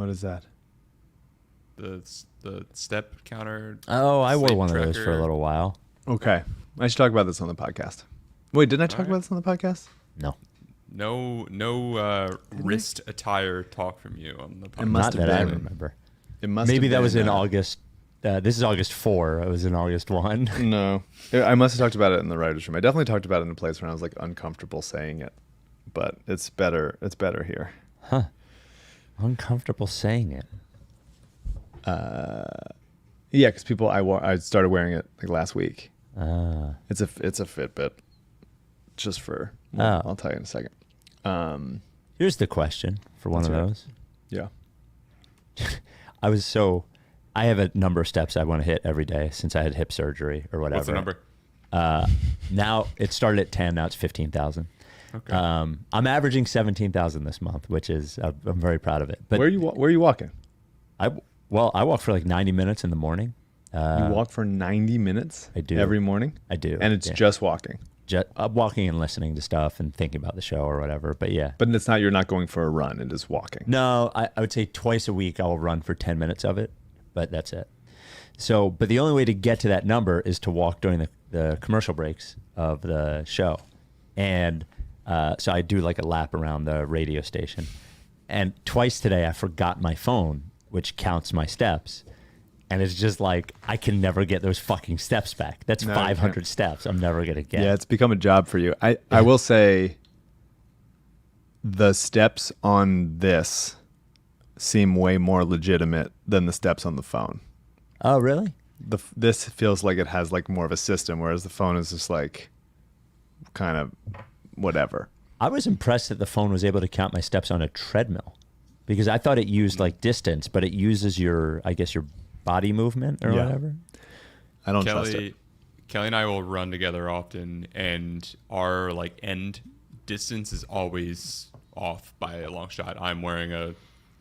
What is that? The step counter. Oh, I wore sleep one of those tracker. for a little while. Okay. I should talk about this on the podcast. Wait, didn't I talk about this on the podcast? No. No wrist attire talk from you on the podcast. Not that I remember. It must Maybe have that been, was in August. This is August 4. It was in August 1. No. I must have talked about it in the writer's room. I definitely talked about it in a place where I was like uncomfortable saying it. But it's better here. Huh. Uncomfortable saying it. Yeah, because I started wearing it like last week. It's a Fitbit. Just for I'll tell you in a second. Here's the question for one of those. Yeah. I have a number of steps I want to hit every day since I had hip surgery or whatever. What's the number? Now it started at 10. Now it's 15,000. Okay. I'm averaging 17,000 this month, which is I'm very proud of it. But where are you walking? I walk for like 90 minutes in the morning. You walk for 90 minutes? I do. Every morning? I do. And it's just walking? I'm walking and listening to stuff and thinking about the show or whatever. But yeah. But you're not going for a run. It is walking. No, I would say twice a week I will run for 10 minutes of it. But that's it. So, but the only way to get to that number is to walk during the commercial breaks of the show. And so I do like a lap around the radio station. And twice today I forgot my phone, which counts my steps. And it's just like, I can never get those fucking steps back. That's 500 steps I'm never going to get. Yeah, it's become a job for you. I will say the steps on this seem way more legitimate than the steps on the phone. Oh, really? This feels like it has like more of a system, whereas the phone is just like kind of whatever. I was impressed that the phone was able to count my steps on a treadmill because I thought it used like distance, but it uses your body movement or whatever. I don't trust it. Kelly and I will run together often, and our like end distance is always off by a long shot. I'm wearing a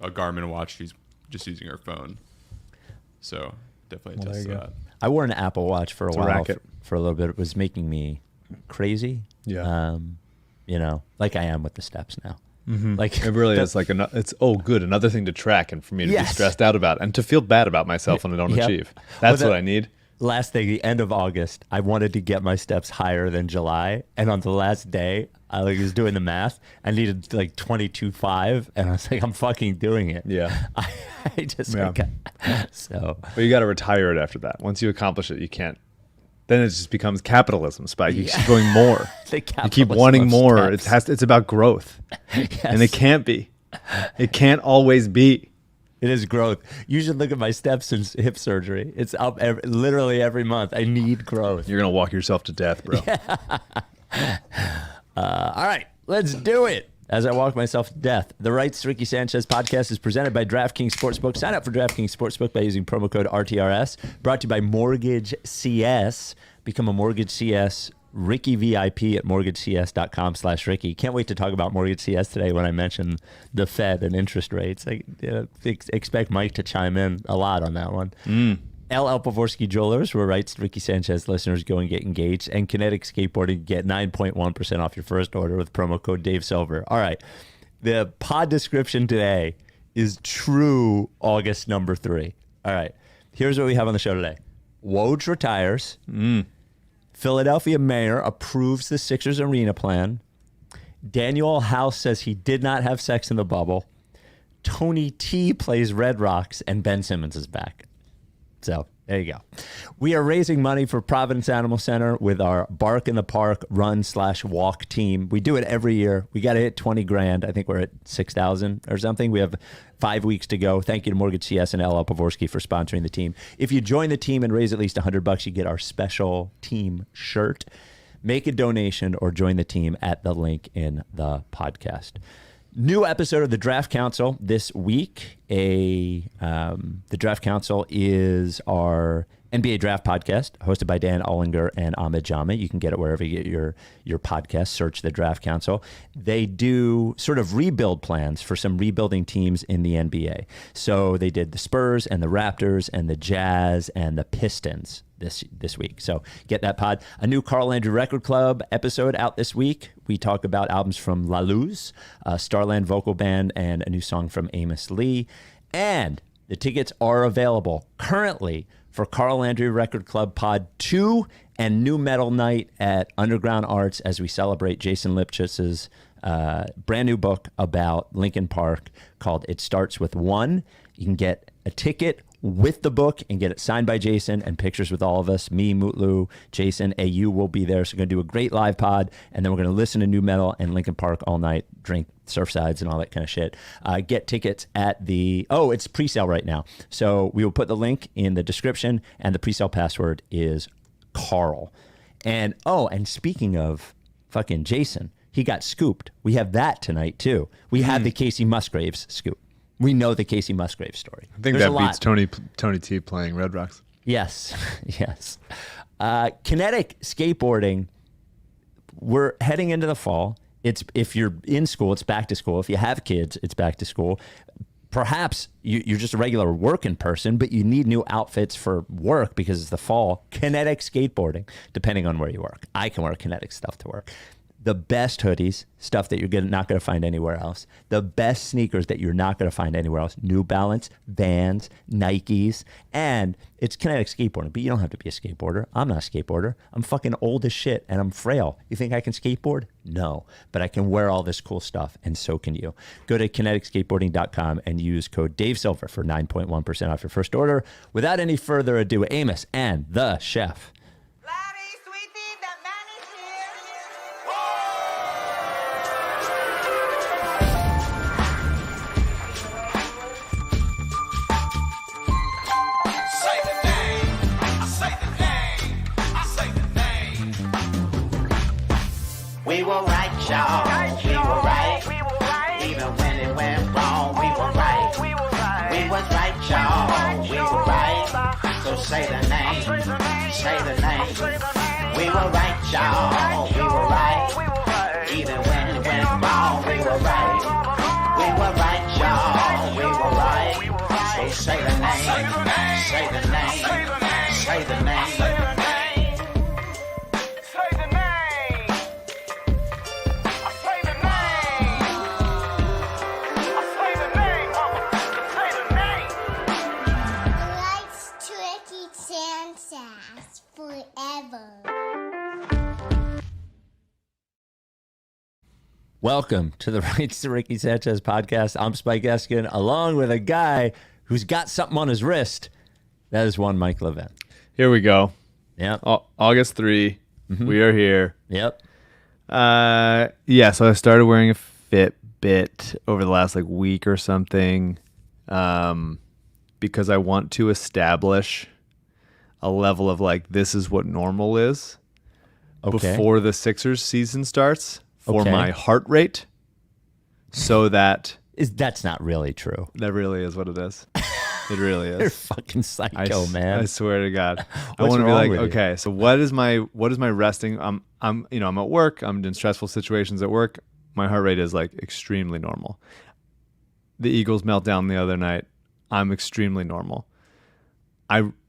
Garmin watch. She's just using her phone. So definitely test that. I wore an Apple Watch for a while. For a little bit. It was making me crazy. Yeah. Like I am with the steps now. Mm-hmm. Like it really is like another thing to track and for me to be stressed out about and to feel bad about myself when I don't achieve. That's what I need. Last thing, the end of August, I wanted to get my steps higher than July, and on the last day, I was doing the math. I needed like 22.5, and I was like, I'm fucking doing it. Yeah. So. But you got to retire it after that. Once you accomplish it, you can't. Then it just becomes capitalism, Spike. You keep going more. You keep wanting more. It's about growth, and it can't be. It can't always be. It is growth. You should look at my steps since hip surgery. It's up literally every month. I need growth. You're going to walk yourself to death, bro. Yeah. All right, let's do it. As I walk myself to death. The Rights to Ricky Sanchez podcast is presented by Draftkings Sportsbook. Sign up for Draftkings Sportsbook by using promo code RTRS. Brought to you by MortgageCS. Become a MortgageCS Ricky VIP at mortgagecs.com/Ricky. Can't wait to talk about MortgageCS today when I mention the Fed and interest rates. I expect Mike to chime in a lot on that one. LL Pavorsky Jewelers, where Rights to Ricky Sanchez listeners go and get engaged, and Kinetic Skateboarding, get 9.1% off your first order with promo code Dave Silver. All right, the pod description today is true August number 3. All right, here's what we have on the show today. Woj retires. Philadelphia mayor approves the Sixers arena plan. Danuel House says he did not have sex in the bubble. Tony T plays Red Rocks, and Ben Simmons is back. So there you go. We are raising money for Providence Animal Center with our Bark in the Park run/walk team. We do it every year. We got to hit 20 grand. I think we're at 6,000 or something. We have 5 weeks to go. Thank you to MortgageCS and LL Pavorsky for sponsoring the team. If you join the team and raise at least $100, you get our special team shirt. Make a donation or join the team at the link in the podcast. New episode of the Draft Council this week. The Draft Council is our NBA Draft podcast hosted by Dan Ollinger and Ahmed Jama. You can get it wherever you get your podcast. Search the Draft Council. They do sort of rebuild plans for some rebuilding teams in the NBA. So they did the Spurs and the Raptors and the Jazz and the Pistons this week. So get that pod. A new Carl Andrew Record Club episode out this week. We talk about albums from La Luz, Starland Vocal Band, and a new song from Amos Lee. And the tickets are available currently for Carl Landry Record Club Pod 2 and New Metal Night at Underground Arts as we celebrate Jason Lipchitz's brand new book about Linkin Park called It Starts With One. You can get a ticket with the book and get it signed by Jason and pictures with all of us. Me, Mutlu, Jason, AU will be there. So we're going to do a great live pod, and then we're going to listen to New Metal and Linkin Park all night, drink Surfsides and all that kind of shit. Get tickets at it's pre-sale right now. So we will put the link in the description, and the pre-sale password is Carl. And speaking of fucking Jason, he got scooped. We have that tonight too. We have the Kacey Musgraves scoop. We know the Kacey Musgraves story. I think that beats Tony T playing Red Rocks. Yes, yes. Kinetic skateboarding, we're heading into the fall. If you're in school, it's back to school. If you have kids, it's back to school. Perhaps you're just a regular working person, but you need new outfits for work because it's the fall. Kinetic skateboarding, depending on where you work. I can wear kinetic stuff to work. The best hoodies, stuff that you're not going to find anywhere else. The best sneakers that you're not going to find anywhere else. New Balance, Vans, Nikes, and it's kinetic skateboarding. But you don't have to be a skateboarder. I'm not a skateboarder. I'm fucking old as shit, and I'm frail. You think I can skateboard? No. But I can wear all this cool stuff, and so can you. Go to kineticskateboarding.com and use code DaveSilver for 9.1% off your first order. Without any further ado, Amos and the chef. We were right, y'all. We were right. Even when it went wrong, we were right. We was right, y'all. We were right. So say the name. Say the name. We were right, y'all. We were right. Even when it went wrong, we were right. We were right, y'all. We were right. So say the name. Say the name. Say the name. Welcome to the Rights to Ricky Sanchez podcast. I'm Spike Eskin, along with a guy who's got something on his wrist. That is one Mike Levin. Here we go. Yep. August 3. Mm-hmm. We are here. Yep. So I started wearing a Fitbit over the last week or something because I want to establish a level of this is what normal is before the Sixers season starts. For my heart rate, so that's not really true. That really is what it is. It really is. You're fucking psycho, man. I swear to God. I want to be okay. So what is my resting? I'm at work. I'm in stressful situations at work. My heart rate is extremely normal. The Eagles meltdown the other night. I'm extremely normal.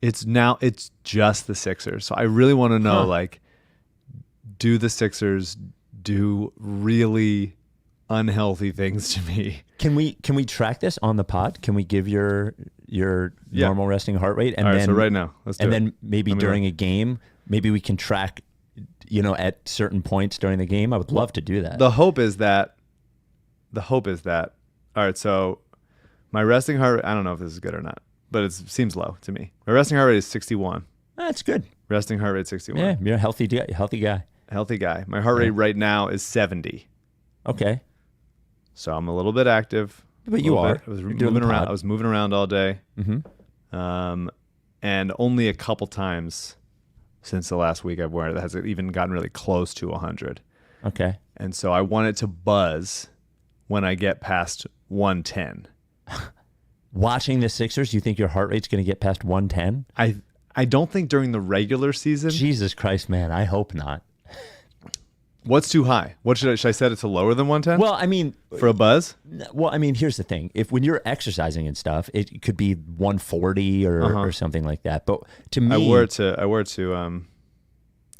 It's just the Sixers. So I really want to know do the Sixers do really unhealthy things to me? Can we track this on the pod? Can we give your normal resting heart rate? And all right, then so right now, let's do it. And then maybe during a game, maybe we can track, at certain points during the game. I would love to do that. The hope is that. All right, so my resting heart rate, I don't know if this is good or not, but it seems low to me. My resting heart rate is 61. That's good. Resting heart rate 61. Yeah, you're a healthy guy. Healthy guy. My heart rate right now is 70. Okay. So I'm a little bit active. But you are. I was moving around. I was moving around all day. Mm-hmm. And only a couple times since the last week I've worn it has it even gotten really close to 100. Okay. And so I want it to buzz when I get past 110. Watching the Sixers, you think your heart rate's going to get past 110? I don't think during the regular season. Jesus Christ, man. I hope not. What's too high? What should I set it to lower than 110? Well, I mean, for a buzz? Well, I mean, here's the thing. When you're exercising and stuff, it could be 140 or something like that. But to me, I wore it to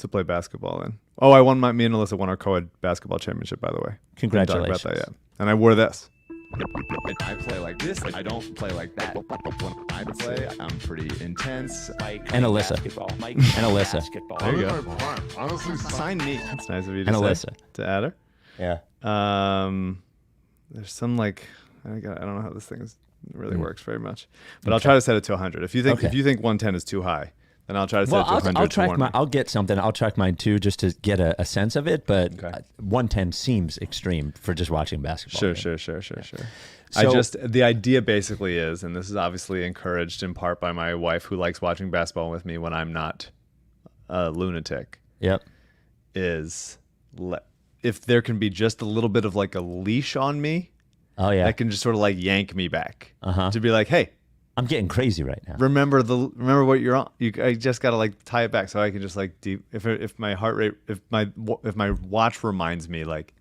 play basketball in. Oh, me and Alyssa won our co-ed basketball championship, by the way. Congratulations. Talk about that yet. And I wore this. When I play like this, I don't play like that. When I play, I'm pretty intense. And Alyssa. And Alyssa. There you go. Honestly, Sign me. That's nice of you to And say. Alyssa. To add her. Yeah. There's some like I don't know how this thing really works very much, but I'll try to set it to 100. If you think 110 is too high, then I'll try to set it to 100. I'll track I'll get something. I'll track mine too, just to get a sense of it. But 110 seems extreme for just watching basketball. Sure. So, the idea basically is, and this is obviously encouraged in part by my wife who likes watching basketball with me when I'm not a lunatic. Yep. Is if there can be just a little bit of like a leash on me. Oh yeah. That can just sort of like yank me back to be like, hey, I'm getting crazy right now. Remember what you're on. I just gotta like tie it back so I can just like if my heart rate if my watch reminds me like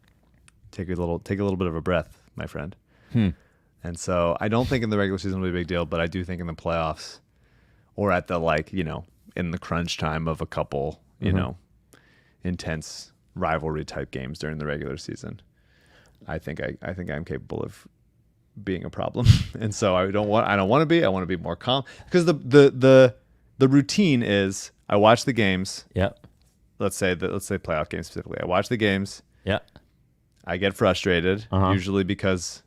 take a little bit of a breath, my friend. And so I don't think in the regular season will be a big deal, but I do think in the playoffs or at the like in the crunch time of a couple intense rivalry type games during the regular season, I think I'm capable of being a problem. And so I don't want to be. I want to be more calm because the routine is I watch the games. Yep. Let's say playoff games specifically. I watch the games. Yep. I get frustrated usually because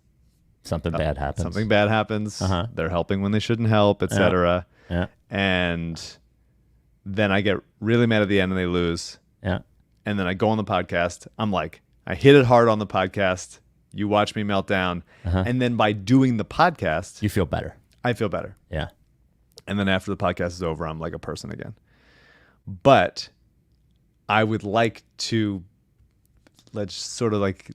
something bad happens. They're helping when they shouldn't help, etc. Yeah. And then I get really mad at the end and they lose. Yeah. And then I go on the podcast. I'm like, I hit it hard on the podcast. You watch me melt down. And then by doing the podcast, you feel better. I feel better. Yeah. And then after the podcast is over, I'm like a person again. But I would like to let's sort of like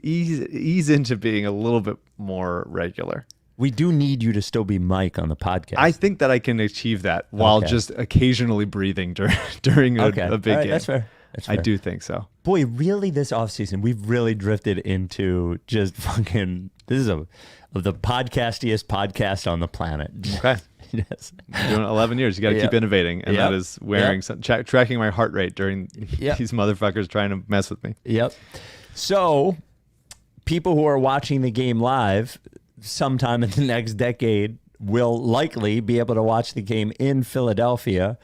ease into being a little bit more regular. We do need you to still be Mike on the podcast. I think that I can achieve that while just occasionally breathing during a big game. That's fair. I do think so. Boy, really this offseason, we've really drifted into just fucking, this is the podcastiest podcast on the planet. Okay. Yes. Doing 11 years. You got to keep innovating. And that is wearing tracking my heart rate during these motherfuckers trying to mess with me. Yep. So people who are watching the game live sometime in the next decade will likely be able to watch the game in Philadelphia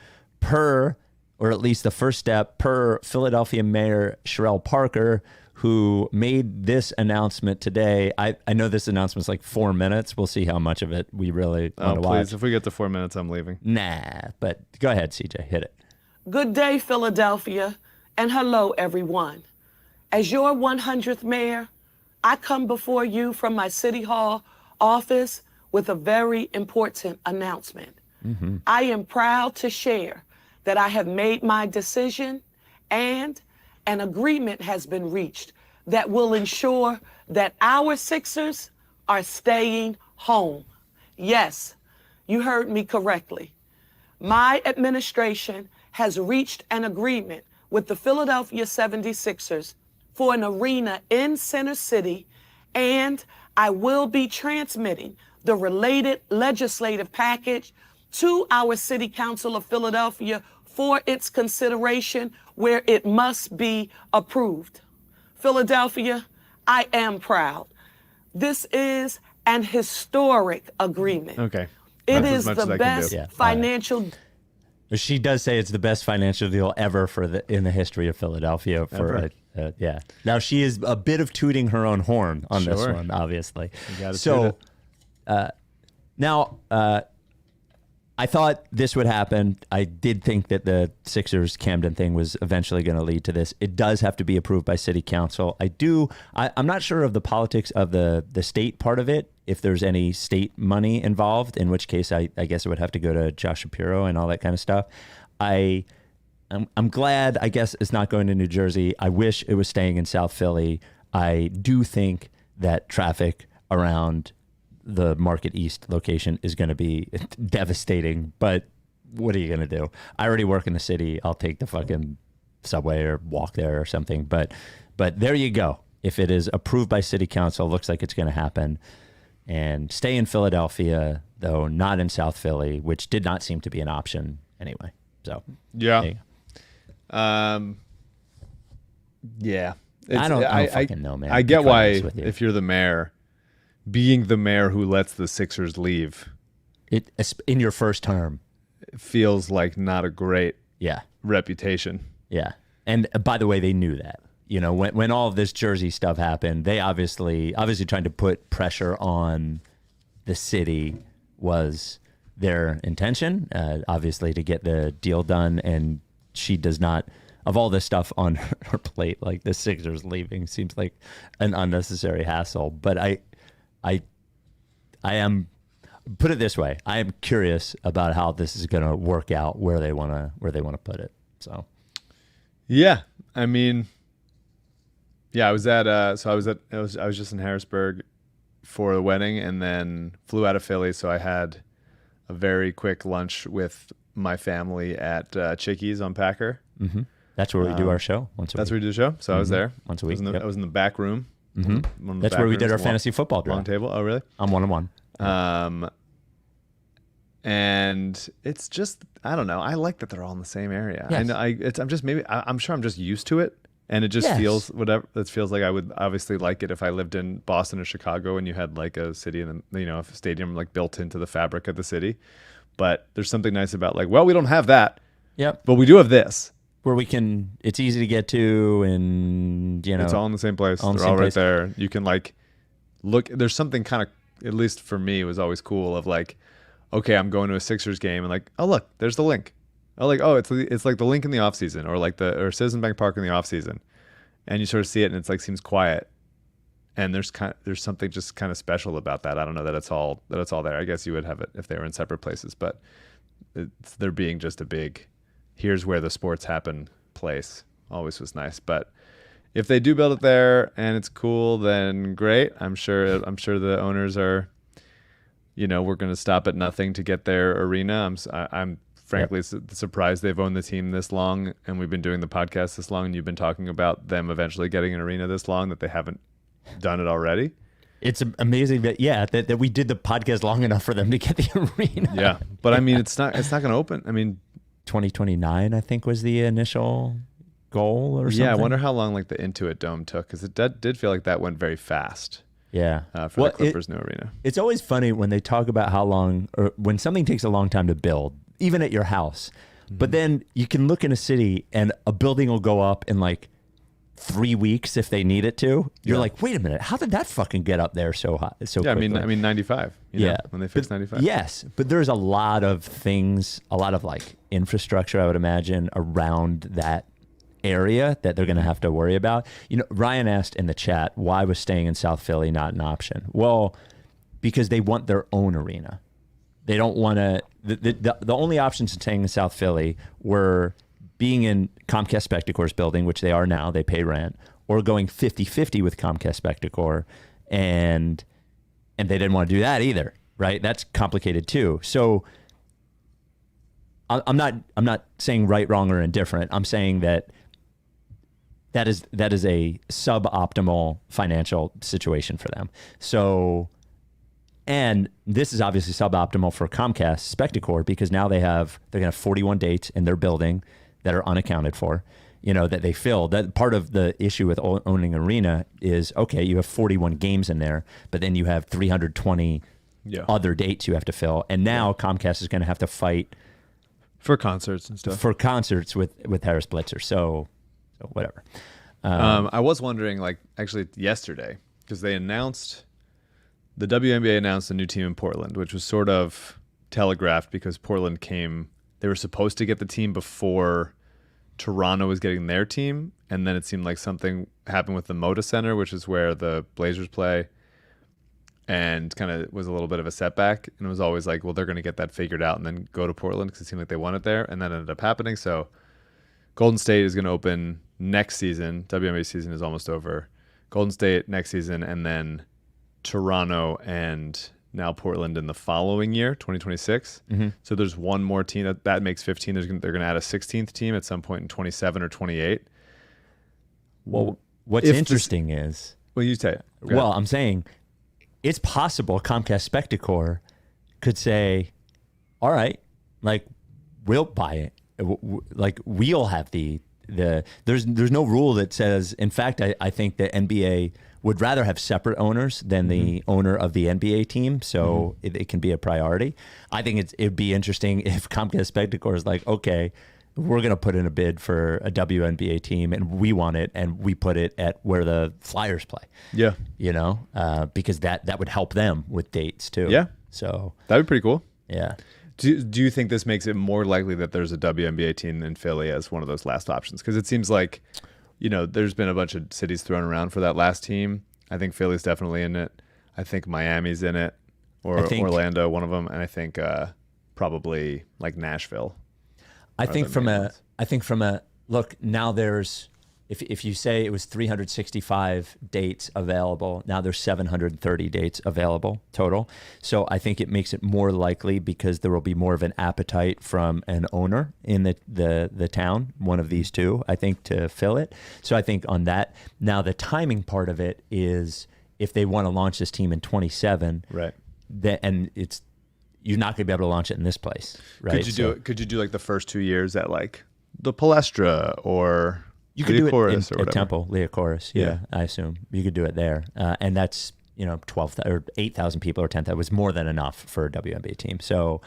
or at least the first step per Philadelphia Mayor Cherelle Parker, who made this announcement today. I know this announcement's like 4 minutes. We'll see how much of it we really want to watch. If we get to 4 minutes, I'm leaving. Nah, but go ahead, CJ, hit it. Good day, Philadelphia, and hello, everyone. As your 100th mayor, I come before you from my City Hall office with a very important announcement. I am proud to share that I have made my decision and an agreement has been reached that will ensure that our Sixers are staying home. Yes, you heard me correctly. My administration has reached an agreement with the Philadelphia 76ers for an arena in Center City, and I will be transmitting the related legislative package to our City Council of Philadelphia for its consideration where it must be approved. Philadelphia, I am proud. This is an historic agreement. Okay. It is the best financial. She does say it's the best financial deal ever in the history of Philadelphia. Now she is a bit of tooting her own horn on this one, obviously. Now I thought this would happen. I did think that the Sixers Camden thing was eventually going to lead to this. It does have to be approved by City Council. I'm not sure of the politics of the state part of it, if there's any state money involved, in which case I guess it would have to go to Josh Shapiro and all that kind of stuff. I'm glad, I guess, it's not going to New Jersey. I wish it was staying in South Philly. I do think that traffic around the Market East location is going to be devastating, but what are you going to do? I already work in the city. I'll take the fucking subway or walk there or something. But there you go. If it is approved by City Council, looks like it's going to happen. And stay in Philadelphia, though not in South Philly, which did not seem to be an option anyway. So yeah. Yeah. I don't fucking know, man. I get why if you're the mayor, being the mayor who lets the Sixers leave, it in your first term, it feels like not a great reputation. Yeah, and by the way, they knew that. You know, when all of this Jersey stuff happened, they obviously trying to put pressure on the city was their intention, obviously, to get the deal done. And she does not, of all this stuff on her plate, like the Sixers leaving seems like an unnecessary hassle. But I am, put it this way, I am curious about how this is going to work out, where they want to put it. So, yeah, I mean, yeah, I was just in Harrisburg for the wedding, and then flew out of Philly. So I had a very quick lunch with my family at Chickies on Packer. Mm-hmm. That's where we do our show once a week. That's where we do the show. So I was there once a week. I was in the back room. Mm-hmm. That's where we did our fantasy football draft. Long table. Oh, really? I'm 1-1. And it's just, I don't know. I like that they're all in the same area. Yes. I'm sure I'm just used to it. And it just feels whatever. It feels like I would obviously like it if I lived in Boston or Chicago and you had like a city and a stadium like built into the fabric of the city. But there's something nice about like, well, we don't have that. Yep. But we do have this. Where it's easy to get to, and it's all in the same place. They're all right there. You can like look. There's something kind of, at least for me, it was always cool of like, okay, I'm going to a Sixers game and like, oh look, there's the link. It's like the link in the off season, or Citizen Bank Park in the off season, and you sort of see it and it's like seems quiet, and there's something just kind of special about that. I don't know that it's all there. I guess you would have it if they were in separate places, but there being just a big, here's where the sports happen place always was nice. But if they do build it there and it's cool, then great. I'm sure the owners are, we're going to stop at nothing to get their arena. I'm frankly surprised they've owned the team this long, and we've been doing the podcast this long, and you've been talking about them eventually getting an arena this long, that they haven't done it already. It's amazing that we did the podcast long enough for them to get the arena. Yeah, but I mean, it's not going to open. I mean, 2029, I think, was the initial goal or something. Yeah, I wonder how long like the Intuit Dome took, because it did feel like that went very fast. Yeah, for the Clippers' new arena. It's always funny when they talk about how long, or when something takes a long time to build, even at your house. Mm-hmm. But then you can look in a city and a building will go up in like 3 weeks if they need it to. You're like, wait a minute, how did that fucking get up there so high? So quickly? I mean 95. When they fixed 95. Yes, but there's a lot of things, a lot of like infrastructure, I would imagine, around that area that they're going to have to worry about. Ryan asked in the chat, why was staying in South Philly not an option? Well, because they want their own arena. They don't want to. The only options to staying in South Philly were being in Comcast Spectacor's building, which they are now, they pay rent, or going 50-50 with Comcast Spectacor, and they didn't want to do that either, right? That's complicated too. So I'm not saying right, wrong, or indifferent. I'm saying that is a suboptimal financial situation for them. So, and this is obviously suboptimal for Comcast Spectacor, because now they're going to have 41 dates in their building that are unaccounted for, that they fill. That part of the issue with owning arena is, okay, you have 41 games in there, but then you have 320 other dates you have to fill. And now Comcast is going to have to fight for concerts and stuff. For concerts with Harris Blitzer. So whatever. I was wondering, like, actually yesterday, because the WNBA announced a new team in Portland, which was sort of telegraphed because Portland they were supposed to get the team before Toronto was getting their team, and then it seemed like something happened with the Moda Center, which is where the Blazers play, and kind of was a little bit of a setback. And it was always like, well, they're going to get that figured out and then go to Portland, because it seemed like they won it there, and that ended up happening. So Golden State is going to open next season. WNBA season is almost over. Golden State next season, and then Toronto and now Portland in the following year, 2026. Mm-hmm. So there's one more team that makes 15. They're going to add a 16th team at some point in 27 or 28. Well, what's interesting is... Well, you say it. Well, I'm saying it's possible Comcast Spectacor could say, all right, like, we'll buy it. Like, we'll have the there's no rule that says. In fact, I think the NBA would rather have separate owners than the owner of the NBA team, so it can be a priority. I think it'd be interesting if Comcast Spectacor is like, okay, we're going to put in a bid for a WNBA team and we want it, and we put it at where the Flyers play. Yeah. You know, because that would help them with dates too. Yeah. So that'd be pretty cool. Yeah. Do you think this makes it more likely that there's a WNBA team in Philly as one of those last options? Because it seems like, you know, there's been a bunch of cities thrown around for that last team. I think Philly's definitely in it. I think Miami's in it, or Orlando, one of them, and I think probably like Nashville. I think from a look, now there's, if you say it was 365 dates available, now there's 730 dates available total. So I think it makes it more likely because there will be more of an appetite from an owner in the town, one of these two, I think, to fill it. So I think on that. Now the timing part of it is if they want to launch this team in 27, right? And you're not going to be able to launch it in this place, right? Could you do like the first 2 years at like the Palestra or you could do it at Temple, Leocoris. Yeah, I assume you could do it there, and that's 12,000 or 8,000 people or 10,000 was more than enough for a WNBA team. So,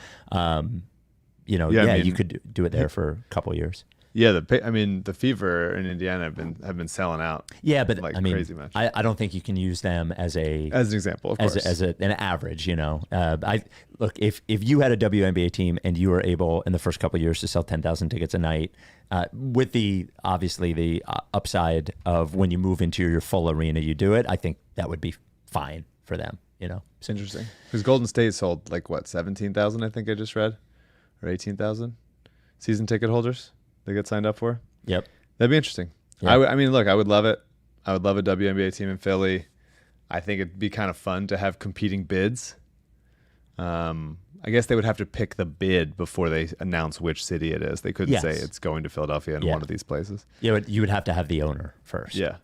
you could do it there for a couple of years. Yeah, the Fever in Indiana have been selling out. Yeah, but like crazy much. I don't think you can use them as an example, of course, as an average. Look, if you had a WNBA team and you were able in the first couple of years to sell 10,000 tickets a night, with the upside of when you move into your full arena, you do it. I think that would be fine for them. It's interesting because Golden State sold like 17,000. I think I just read, or 18,000 season ticket holders. They get signed up for. Yep. That'd be interesting. Yeah. I mean, look, I would love it. I would love a WNBA team in Philly. I think it'd be kind of fun to have competing bids. I guess they would have to pick the bid before they announce which city it is. They couldn't say it's going to Philadelphia in one of these places. Yeah, but you would have to have the owner first. Yeah,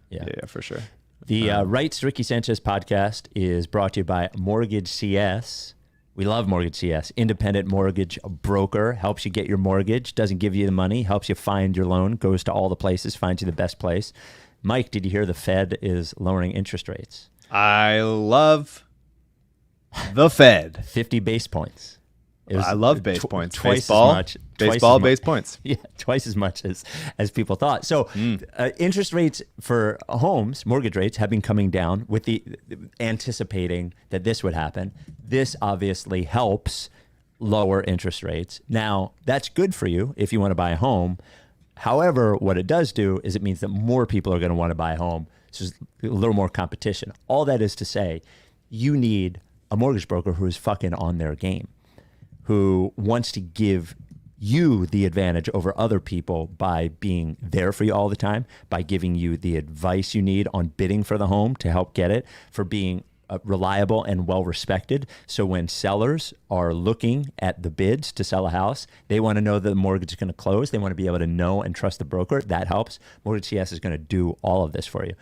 for sure. The Rights to Ricky Sanchez podcast is brought to you by MortgageCS. We love MortgageCS. Independent mortgage broker, helps you get your mortgage, doesn't give you the money, helps you find your loan, goes to all the places, finds you the best place. Mike, did you hear the Fed is lowering interest rates? I love the Fed. 50 base points. I love base points. Twice Baseball, as much. Baseball, base points. Yeah, twice as much as people thought. So interest rates for homes, mortgage rates, have been coming down with the anticipating that this would happen. This obviously helps lower interest rates. Now, that's good for you if you want to buy a home. However, what it does do is it means that more people are going to want to buy a home. So there's a little more competition. All that is to say, you need a mortgage broker who is fucking on their game, who wants to give you the advantage over other people by being there for you all the time, by giving you the advice you need on bidding for the home to help get it, for being reliable and well-respected. So when sellers are looking at the bids to sell a house, they want to know that the mortgage is going to close. They want to be able to know and trust the broker. That helps. MortgageCS is going to do all of this for you.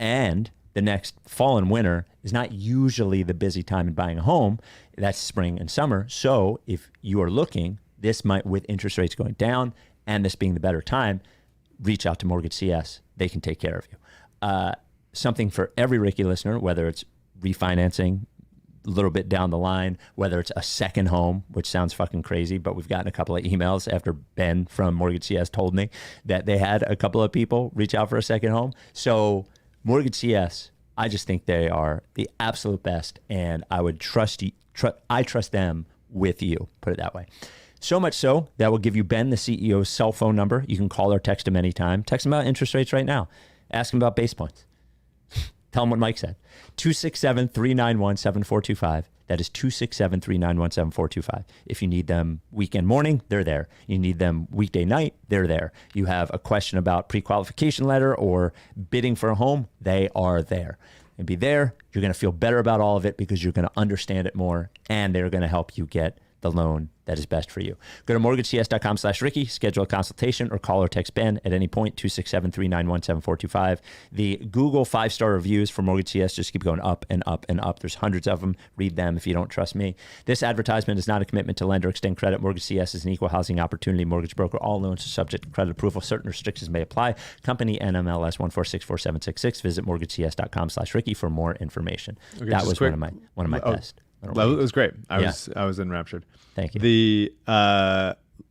And the next fall and winter is not usually the busy time in buying a home. That's spring and summer. So if you are looking, this might, with interest rates going down and this being the better time, reach out to MortgageCS. They can take care of you. Something for every Ricky listener, whether it's refinancing a little bit down the line, whether it's a second home, which sounds fucking crazy, but we've gotten a couple of emails after Ben from MortgageCS told me that they had a couple of people reach out for a second home. So MortgageCS, I just think they are the absolute best, and I would trust them with you, put it that way. So much so that will give you Ben, the CEO's cell phone number. You can call or text him anytime. Text him about interest rates right now. Ask him about base points. Tell him what Mike said. 267-391-7425. That is 267-391-7425. If you need them weekend morning, they're there. You need them weekday night, they're there. You have a question about pre-qualification letter or bidding for a home, they are there. And be there, you're going to feel better about all of it because you're going to understand it more, and they're going to help you get the loan that is best for you. Go to mortgagecs.com/Ricky, schedule a consultation, or call or text Ben at any point, 267-391-7425. The Google 5-star reviews for MortgageCS just keep going up and up and up. There's hundreds of them. Read them if you don't trust me. This advertisement is not a commitment to lend or extend credit. MortgageCS is an equal housing opportunity mortgage broker. All loans are subject to credit approval. Certain restrictions may apply. Company NMLS 1464766. Visit mortgagecs.com/Ricky for more information. Okay, that was quick. one of my best. It was great. I was enraptured. Thank you.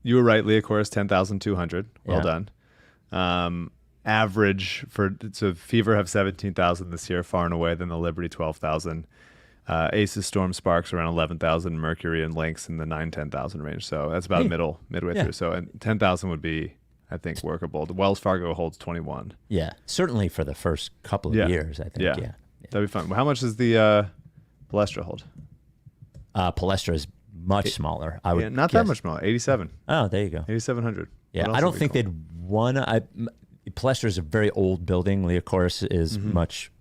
You were right. Leah Chorus 10,200. Well done. Average so Fever have 17,000 this year, far and away. Then the Liberty 12,000. Aces, Storm, Sparks around 11,000. Mercury and Lynx in the 9,000-10,000 range. So that's about midway through. So 10,000 would be, I think, workable. The Wells Fargo holds 21. Yeah, certainly for the first couple of years, I think. Yeah, that'd be fun. How much does the Palestra hold? Palestra is much smaller. I would not guess. that much smaller. 87. Oh, there you go. 8,700. Yeah, I don't think they'd want to. Palestra is a very old building. Leah Chorus is much,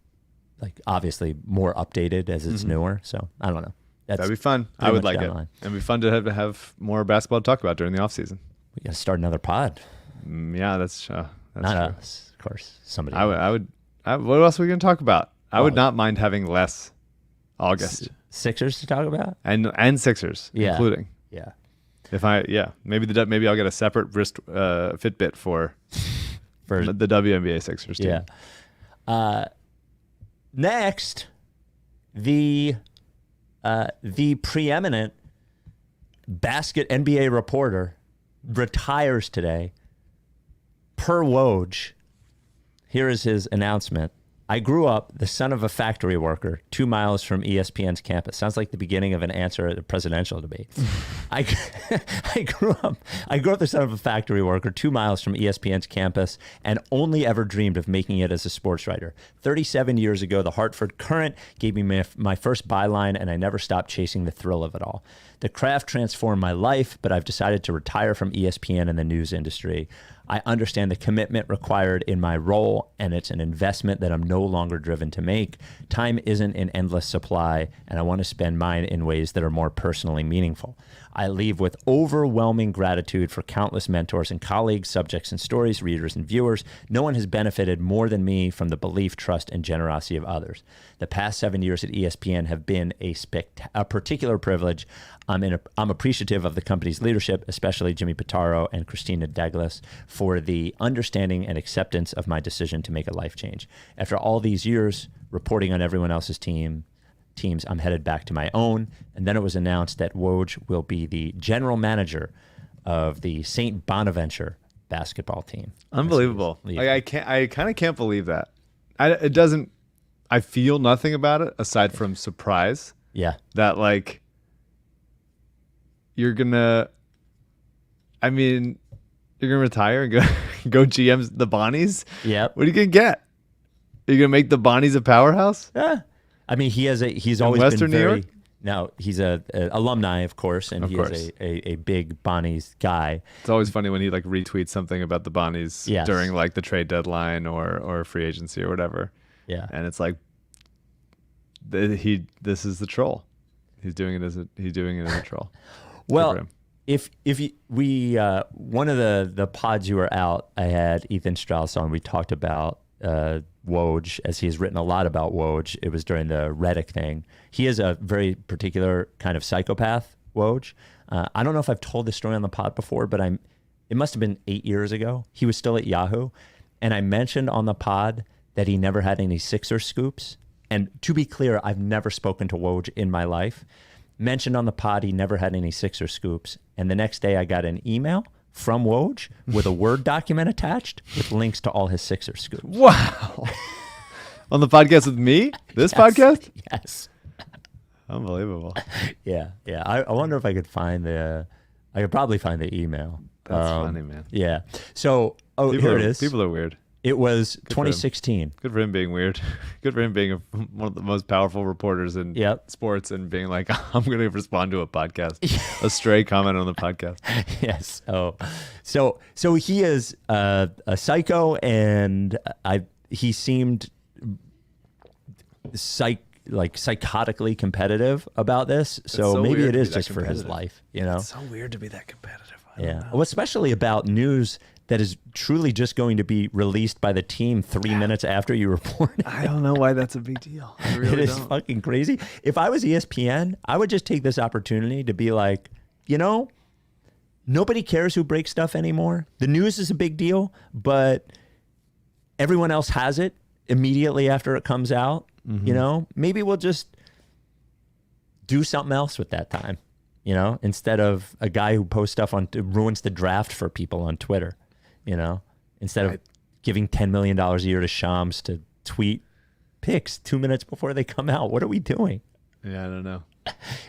obviously more updated as it's newer. So I don't know. That'd be fun. I would like it. It'd be fun to have more basketball to talk about during the off season. We got to start another pod. Yeah, that's not true. Us, of course. Somebody. I would. What else are we going to talk about? I would not mind having less August. Sixers to talk about, and Sixers, including. Yeah. Maybe I'll get a separate wrist Fitbit for the WNBA Sixers team. Yeah. Next, the preeminent basket NBA reporter retires today. Per Woj, here is his announcement. I grew up the son of a factory worker 2 miles from ESPN's campus. Sounds like the beginning of an answer at a presidential debate. I grew up the son of a factory worker 2 miles from ESPN's campus and only ever dreamed of making it as a sports writer. 37 years ago, the Hartford Courant gave me my first byline, and I never stopped chasing the thrill of it all. The craft transformed my life, but I've decided to retire from ESPN and the news industry. I understand the commitment required in my role, and it's an investment that I'm no longer driven to make. Time isn't in endless supply, and I want to spend mine in ways that are more personally meaningful. I leave with overwhelming gratitude for countless mentors and colleagues, subjects and stories, readers and viewers. No one has benefited more than me from the belief, trust, and generosity of others. The past 7 years at ESPN have been a particular privilege. I'm appreciative of the company's leadership, especially Jimmy Pitaro and Christina Douglas, for the understanding and acceptance of my decision to make a life change. After all these years reporting on everyone else's teams, I'm headed back to my own. And then it was announced that Woj will be the general manager of the St. Bonaventure basketball team. Unbelievable. I kind of can't believe that. I feel nothing about it aside from surprise. Yeah. That you're gonna retire and go GM the Bonnies? Yep. What are you gonna get? Are you gonna make the Bonnies a powerhouse? Yeah. I mean, he's always Western been very. New York? No, he's a alumni, of course, and is a big Bonnies guy. It's always funny when he retweets something about the Bonnies during the trade deadline or free agency or whatever. Yeah. And it's this is the troll. He's doing it as a troll. Well, if one of the pods you were out, I had Ethan Strauss on. We talked about Woj, as he's written a lot about Woj. It was during the Reddick thing. He is a very particular kind of psychopath, Woj. I don't know if I've told this story on the pod before, but it must have been 8 years ago. He was still at Yahoo, and I mentioned on the pod that he never had any Sixer scoops. And to be clear, I've never spoken to Woj in my life. Mentioned on the pod he never had any Sixer scoops. And the next day I got an email from Woj with a Word document attached with links to all his Sixer scoops. Wow. On the podcast with me? This podcast? Yes. Unbelievable. Yeah. I wonder if I could I could probably find the email. That's funny, man. Yeah. So, here it is. People are weird. It was 2016. Good for him being weird. Good for him being one of the most powerful reporters in sports and being like, I'm going to respond to a podcast. A stray comment on the podcast. Yes. So he is a psycho, and he seemed like psychotically competitive about this. So maybe it is just for his life, you know? It's so weird to be that competitive. Well, especially about news that is truly just going to be released by the team 3 minutes after you report it. I don't know why that's a big deal. I really It is fucking crazy. If I was ESPN, I would just take this opportunity to be like, you know, nobody cares who breaks stuff anymore. The news is a big deal, but everyone else has it immediately after it comes out. You know, maybe we'll just do something else with that time, you know, instead of a guy who posts stuff ruins the draft for people on Twitter, you know, instead of giving $10 million a year to Shams to tweet picks 2 minutes before they come out. What are we doing? Yeah, I don't know.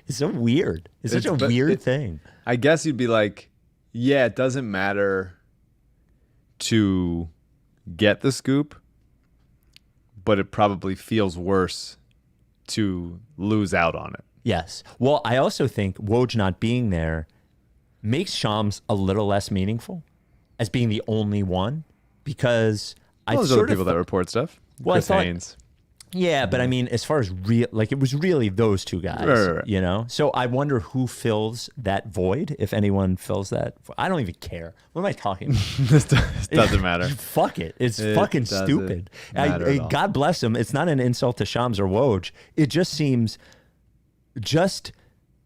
It's so weird. It's such a weird thing. I guess you'd be like, yeah, it doesn't matter to get the scoop, but it probably feels worse to lose out on it. Yes. Well, I also think Woj not being there makes Shams a little less meaningful as being the only one, because there's other people that report stuff. Well, Chris Haynes. Yeah, but I mean, as far as it was really those two guys, right. You know? So I wonder who fills that void, if anyone fills that. I don't even care. What am I talking about? This doesn't matter. Fuck it. It's fucking stupid. God bless him. It's not an insult to Shams or Woj. It just seems just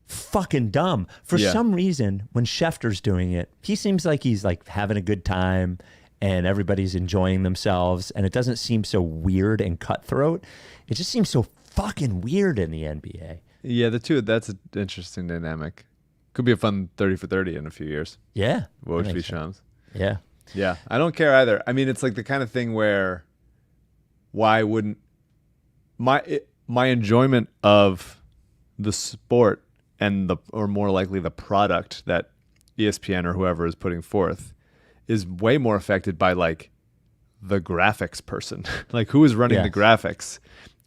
fucking dumb. For some reason, when Schefter's doing it, he seems like he's like having a good time and everybody's enjoying themselves, and it doesn't seem so weird and cutthroat. It just seems so fucking weird in the NBA. Yeah, that's an interesting dynamic. Could be a fun 30 for 30 in a few years. Yeah. Woj v. Shams. Yeah. Yeah, I don't care either. I mean, it's like the kind of thing where why wouldn't my enjoyment of the sport and or more likely the product that ESPN or whoever is putting forth is way more affected by like the graphics person, like who is running the graphics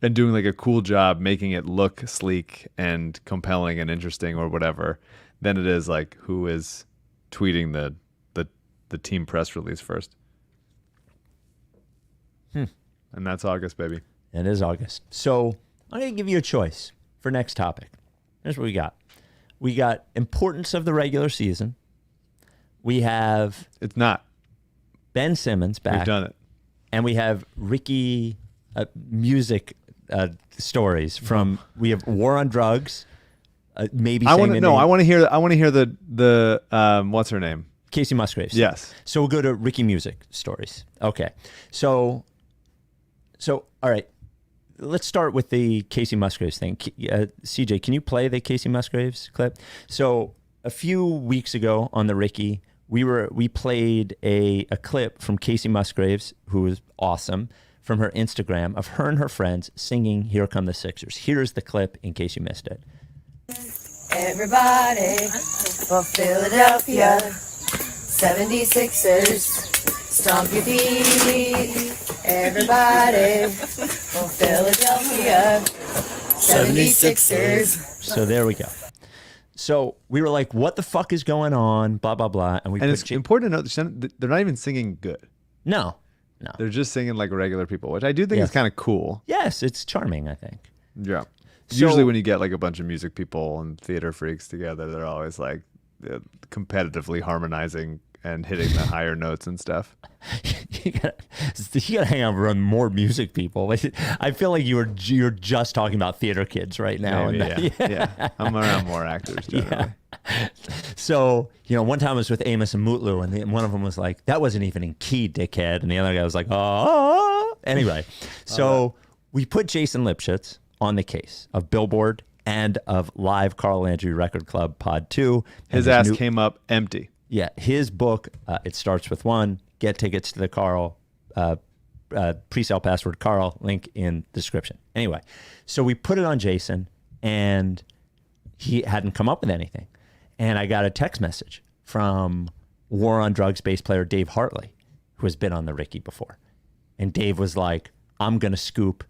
and doing like a cool job making it look sleek and compelling and interesting or whatever, than it is like who is tweeting the team press release first. And that's August, baby. It is August. So I'm going to give you a choice for next topic. Here's what we got. We got importance of the regular season. We have... It's not. Ben Simmons back. We've done it. And we have Ricky music stories from... We have War on Drugs. Maybe I want to hear the what's her name? Kacey Musgraves. Yes. So we'll go to Ricky music stories. Okay. So all right. Let's start with the Kacey Musgraves thing. CJ, can you play the Kacey Musgraves clip? So a few weeks ago on the Ricky, we played a clip from Kacey Musgraves, who was awesome, from her Instagram of her and her friends singing "Here Come the Sixers." Here's the clip in case you missed it. Everybody for Philadelphia, 76ers, stomp your feet. Everybody for Philadelphia, 76ers. So there we go. So we were like, what the fuck is going on? Blah, blah, blah. And it's important to note they're not even singing good. No. They're just singing like regular people, which I do think is kind of cool. Yes, it's charming, I think. Yeah. Usually when you get like a bunch of music people and theater freaks together, they're always like competitively harmonizing and hitting the higher notes and stuff. You gotta hang out around more music people. I feel like you're just talking about theater kids right now. Maybe, yeah. I'm around more actors generally. Yeah. So, one time I was with Amos and Mutlu, and one of them was like, "That wasn't even in key, dickhead," and the other guy was like, "Oh." Anyway, so we put Jason Lipschitz on the case of Billboard and of Live Carl Landry Record Club Pod 2. His ass came up empty. Yeah, his book, It Starts With One. Get tickets to the Carl, pre-sale password Carl, link in the description. Anyway, so we put it on Jason, and he hadn't come up with anything. And I got a text message from War on Drugs bass player Dave Hartley, who has been on the Ricky before. And Dave was like, I'm going to scoop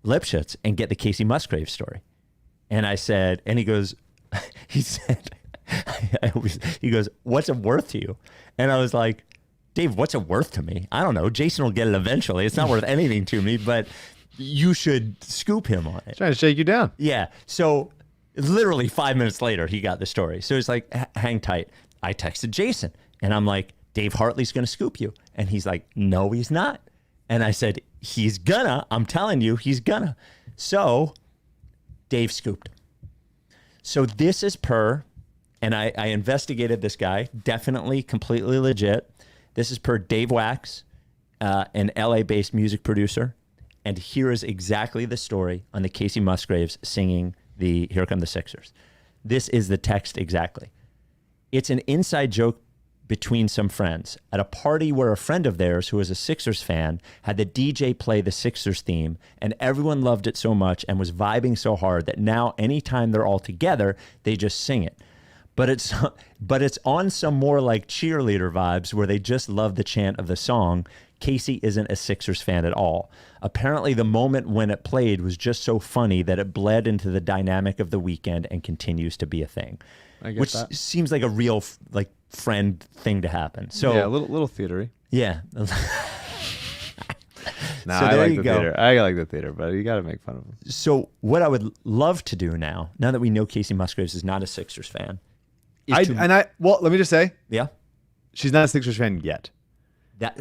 Lipschitz and get the Kacey Musgraves story. And I said, and he goes, he goes, what's it worth to you? And I was like, Dave, what's it worth to me? I don't know. Jason will get it eventually. It's not worth anything to me, but you should scoop him on it. Trying to shake you down. Yeah. So literally 5 minutes later, he got the story. So it's like, hang tight. I texted Jason and I'm like, Dave Hartley's going to scoop you. And he's like, no, he's not. And I said, he's gonna. I'm telling you, he's gonna. So Dave scooped him. So this is per, and I investigated this guy, definitely completely legit. This is per Dave Wax, an LA-based music producer. And here is exactly the story on the Kacey Musgraves singing the Here Come the Sixers. This is the text exactly. It's an inside joke between some friends at a party where a friend of theirs who was a Sixers fan had the DJ play the Sixers theme, and everyone loved it so much and was vibing so hard that now anytime they're all together, they just sing it. But it's on some more like cheerleader vibes where they just love the chant of the song. Kacey isn't a Sixers fan at all. Apparently the moment when it played was just so funny that it bled into the dynamic of the weekend and continues to be a thing. Which seems like a real like friend thing to happen. So yeah, a little theatery. Yeah. Nah, so I like the theater. I like the theater, but you got to make fun of him. So what I would love to do now that we know Kacey Musgraves is not a Sixers fan, let me just say, yeah, she's not a Sixers fan yet. That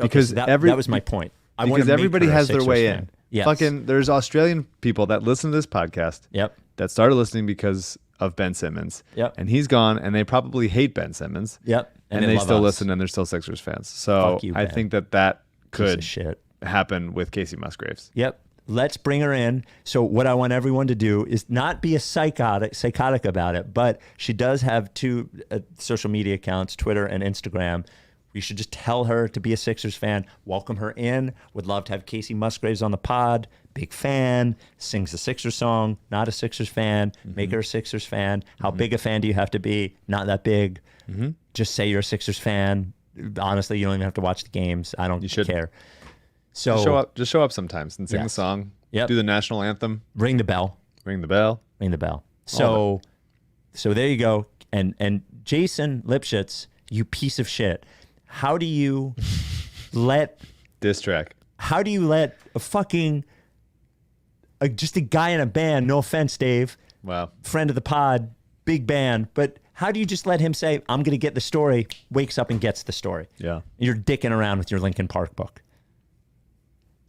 was my point. Because everybody has their way in. Yes. Fucking, there's Australian people that listen to this podcast. Yep. That started listening because of Ben Simmons. Yep. And he's gone, and they probably hate Ben Simmons. Yep. And they still listen, and they're still Sixers fans. So I think that could happen with Kacey Musgraves. Yep. Let's bring her in. So what I want everyone to do is not be a psychotic about it, but she does have two social media accounts, Twitter and Instagram. We should just tell her to be a Sixers fan, welcome her in. Would love to have Kacey Musgraves on the pod. Big fan, sings a Sixers song, not a Sixers fan, make her a Sixers fan. How big a fan do you have to be? Not that big. Just say you're a Sixers fan. Honestly, you don't even have to watch the games. I don't care. So just show up sometimes and sing the song. Yep. Do the national anthem. Ring the bell. Ring the bell. Ring the bell. So there you go. And Jason Lipschitz, you piece of shit. How do you let diss track? How do you let a fucking just a guy in a band? No offense, Dave. Wow. Friend of the pod, big band, but how do you just let him say, "I'm going to get the story"? Wakes up and gets the story. Yeah. You're dicking around with your Linkin Park book.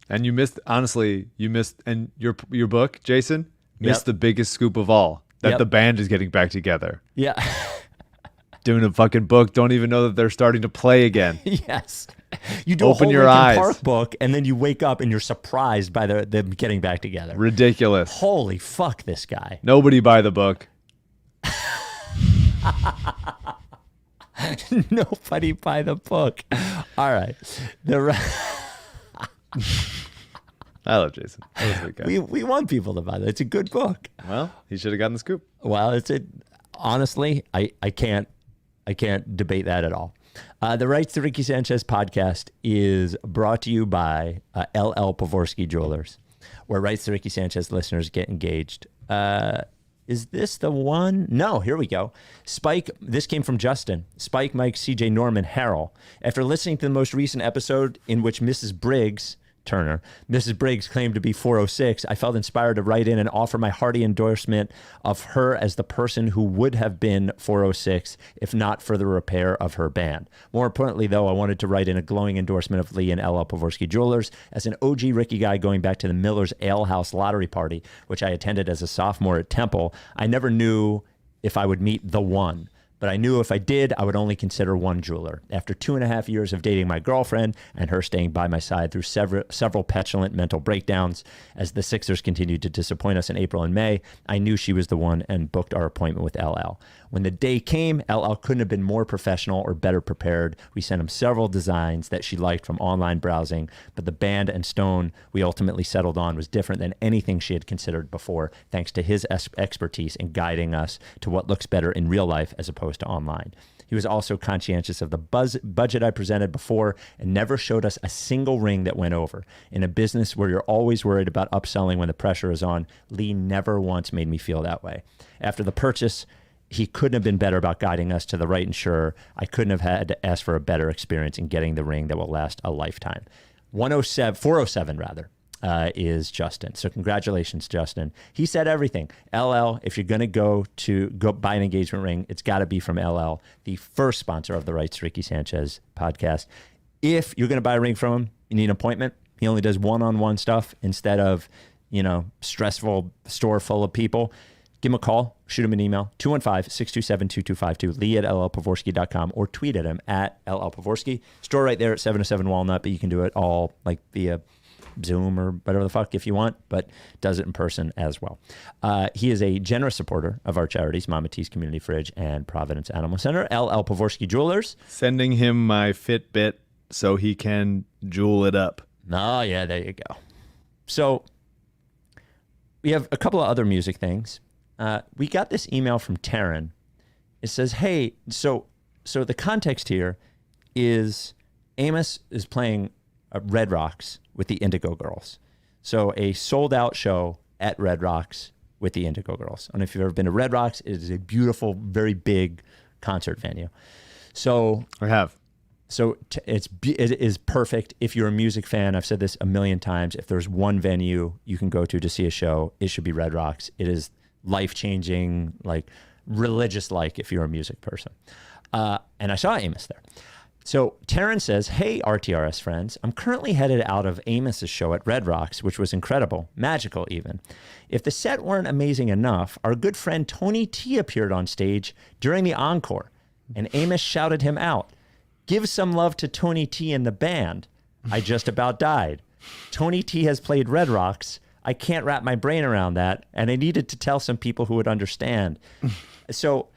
And you missed, and your book, Jason, missed the biggest scoop of all, that the band is getting back together. Yeah. Doing a fucking book, don't even know that they're starting to play again. Yes. You do Open a whole your Linkin eyes. Park book, and then you wake up and you're surprised by them getting back together. Ridiculous. Holy fuck, this guy. Nobody buy the book. Nobody buy the book. All right. I love Jason. We want people to buy that. It's a good book. Well, he should have gotten the scoop. Well, honestly, I can't debate that at all. The Rights to Ricky Sanchez podcast is brought to you by LL Pavorsky Jewelers, where Rights to Ricky Sanchez listeners get engaged. Is this the one? No, here we go. Spike, this came from Justin. Spike, Mike, CJ, Norman, Harrell. After listening to the most recent episode in which Mrs. Briggs claimed to be 406, I felt inspired to write in and offer my hearty endorsement of her as the person who would have been 406 if not for the repair of her band. More importantly, though, I wanted to write in a glowing endorsement of Lee and LL Pavorsky Jewelers. As an OG Ricky guy going back to the Miller's Ale House lottery party, which I attended as a sophomore at Temple, I never knew if I would meet the one. But I knew if I did, I would only consider one jeweler. After 2.5 years of dating my girlfriend and her staying by my side through several petulant mental breakdowns as the Sixers continued to disappoint us in April and May, I knew she was the one and booked our appointment with LL. When the day came, LL couldn't have been more professional or better prepared. We sent him several designs that she liked from online browsing, but the band and stone we ultimately settled on was different than anything she had considered before, thanks to his expertise in guiding us to what looks better in real life as opposed to online. He was also conscientious of the budget I presented before and never showed us a single ring that went over. In a business where you're always worried about upselling when the pressure is on, Lee never once made me feel that way. After the purchase, he couldn't have been better about guiding us to the right insurer. I couldn't have had to ask for a better experience in getting the ring that will last a lifetime. 407 rather. is Justin. So congratulations, Justin. He said everything. LL, if you're going to go buy an engagement ring, it's got to be from LL, the first sponsor of the Rights to Ricky Sanchez podcast. If you're going to buy a ring from him, you need an appointment. He only does one-on-one stuff instead of, stressful store full of people. Give him a call, shoot him an email, 215-627-2252, lee@llpavorsky.com, or tweet at him @llpavorsky. Store right there at 707 Walnut, but you can do it all like via Zoom or whatever the fuck if you want, but does it in person as well. He is a generous supporter of our charities, Mama T's Community Fridge and Providence Animal Center. LL Pavorsky Jewelers. Sending him my Fitbit so he can jewel it up. Oh, yeah, there you go. So we have a couple of other music things. We got this email from Taryn. It says, hey, so the context here is Amos is playing Red Rocks with the Indigo Girls. So a sold out show at Red Rocks with the Indigo Girls. I don't know if you've ever been to Red Rocks. It is a beautiful, very big concert venue. So I have. So it is perfect if you're a music fan. I've said this a million times. If there's one venue you can go to see a show, it should be Red Rocks. It is life-changing, like religious-like if you're a music person. And I saw Amos there. So Taryn says, hey, RTRS friends, I'm currently headed out of Amos's show at Red Rocks, which was incredible, magical even. If the set weren't amazing enough, our good friend Tony T appeared on stage during the encore, and Amos shouted him out. Give some love to Tony T and the band. I just about died. Tony T has played Red Rocks. I can't wrap my brain around that, and I needed to tell some people who would understand. So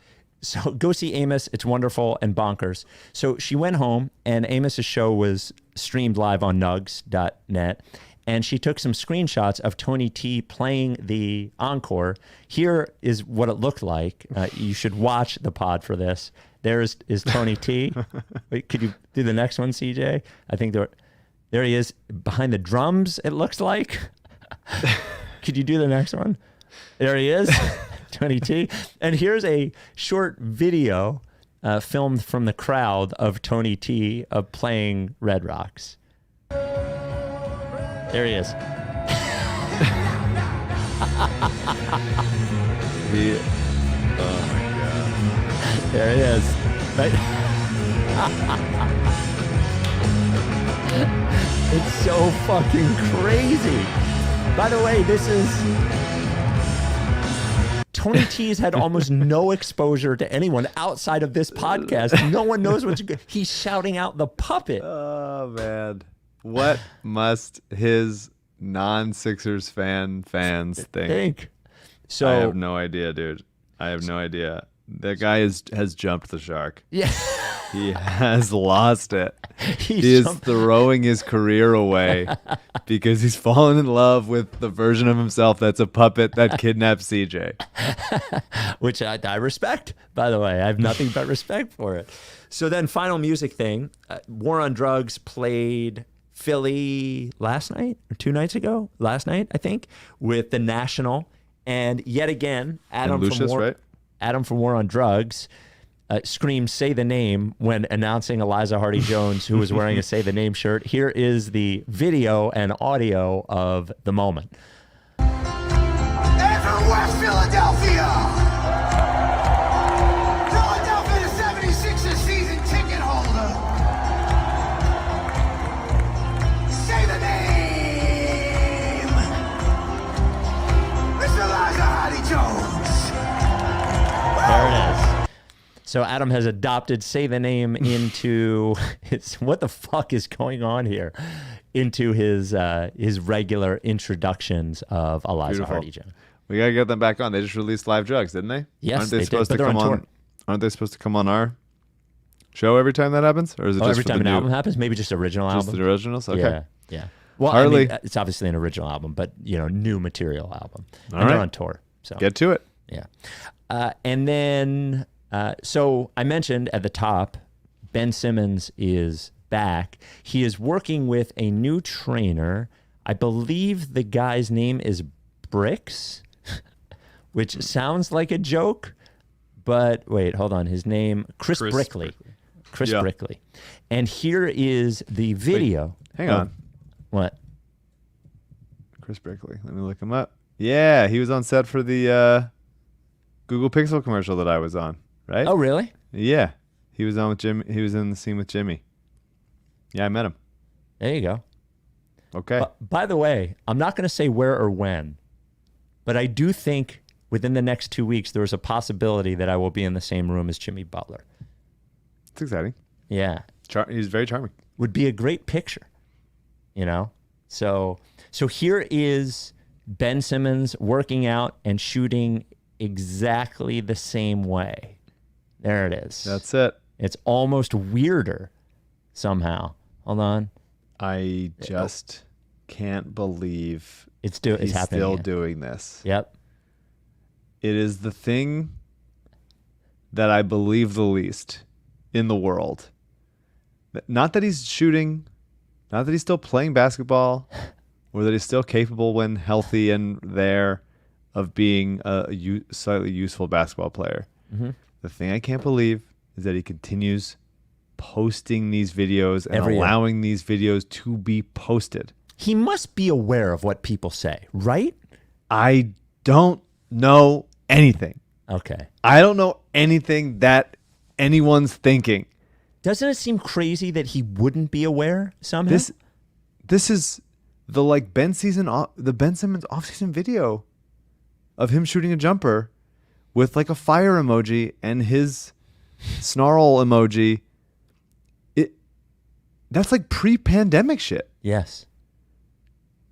go see Amos. It's wonderful and bonkers. So she went home, and Amos's show was streamed live on nugs.net, and she took some screenshots of Tony T playing the encore. Here is what it looked like. You should watch the pod for this. There is Tony T. Wait, could you do the next one, CJ? I think there he is behind the drums, it looks like. Could you do the next one? There he is, Tony T. And here's a short video filmed from the crowd of Tony T playing Red Rocks. There he is. Oh my God. There he is. Right? It's so fucking crazy. By the way, this is... Tony T's had almost no exposure to anyone outside of this podcast. No one knows what's good. He's shouting out the puppet. Oh, man. What must his non-Sixers fans think? So I have no idea, dude. I have no idea. That guy has jumped the shark. Yeah. He has lost it. He is throwing his career away because he's fallen in love with the version of himself that's a puppet that kidnaps CJ. Which I respect, by the way. I have nothing but respect for it. So then final music thing. War on Drugs played Philly last night or 2 nights ago? Last night, I think, with the National. And yet again, Adam from War on Drugs screamed "Say the Name" when announcing Eliza Hardy Jones, who was wearing a "Say the Name" shirt. Here is the video and audio of the moment. And from West Philadelphia, Philadelphia 76ers season ticket holder. Say the name, Miss Eliza Hardy Jones. There it is. So Adam has adopted "Say the Name" into his, what the fuck is going on here? Into his regular introductions of Eliza Hardy Jones. We gotta get them back on. They just released Live Drugs, didn't they? Yes, aren't they did, supposed but to they're come on tour. Aren't they supposed to come on our show every time that happens, or is it just every for time the an new, album happens? Maybe just original just album. the originals? Okay. Yeah. Well, Hartley. I mean, it's obviously an original album, but new material album. All and they're right. on tour. So Get to it. yeah. And then so I mentioned at the top, Ben Simmons is back. He is working with a new trainer. I believe the guy's name is Bricks, which sounds like a joke, but wait, hold on. His name, Chris Brickley. Chris Yeah. Chris Brickley. Let me look him up. Yeah, he was on set for the Google Pixel commercial that I was on, right? Oh, really? Yeah. He was on with Jimmy. He was in the scene with Jimmy. Yeah, I met him. There you go. Okay. By the way, I'm not going to say where or when, but I do think within the next 2 weeks, there is a possibility that I will be in the same room as Jimmy Butler. It's exciting. Yeah. He's very charming. Would be a great picture, you know? So here is Ben Simmons working out and shooting exactly the same way. There it is. That's it. It's almost weirder somehow. Hold on. I just can't believe it's he's happening still again. doing this. Yep. It is the thing that I believe the least in the world. Not that he's shooting, not that he's still playing basketball, or that he's still capable when healthy and there of being a slightly useful basketball player. Mm-hmm. The thing I can't believe is that he continues posting these videos and Every allowing these videos to be posted. He must be aware of what people say, right? I don't know anything. Okay. I don't know anything that anyone's thinking. Doesn't it seem crazy that he wouldn't be aware somehow? This is the Ben Simmons offseason video of him shooting a jumper with like a fire emoji and his snarl emoji. That's like pre-pandemic shit. Yes.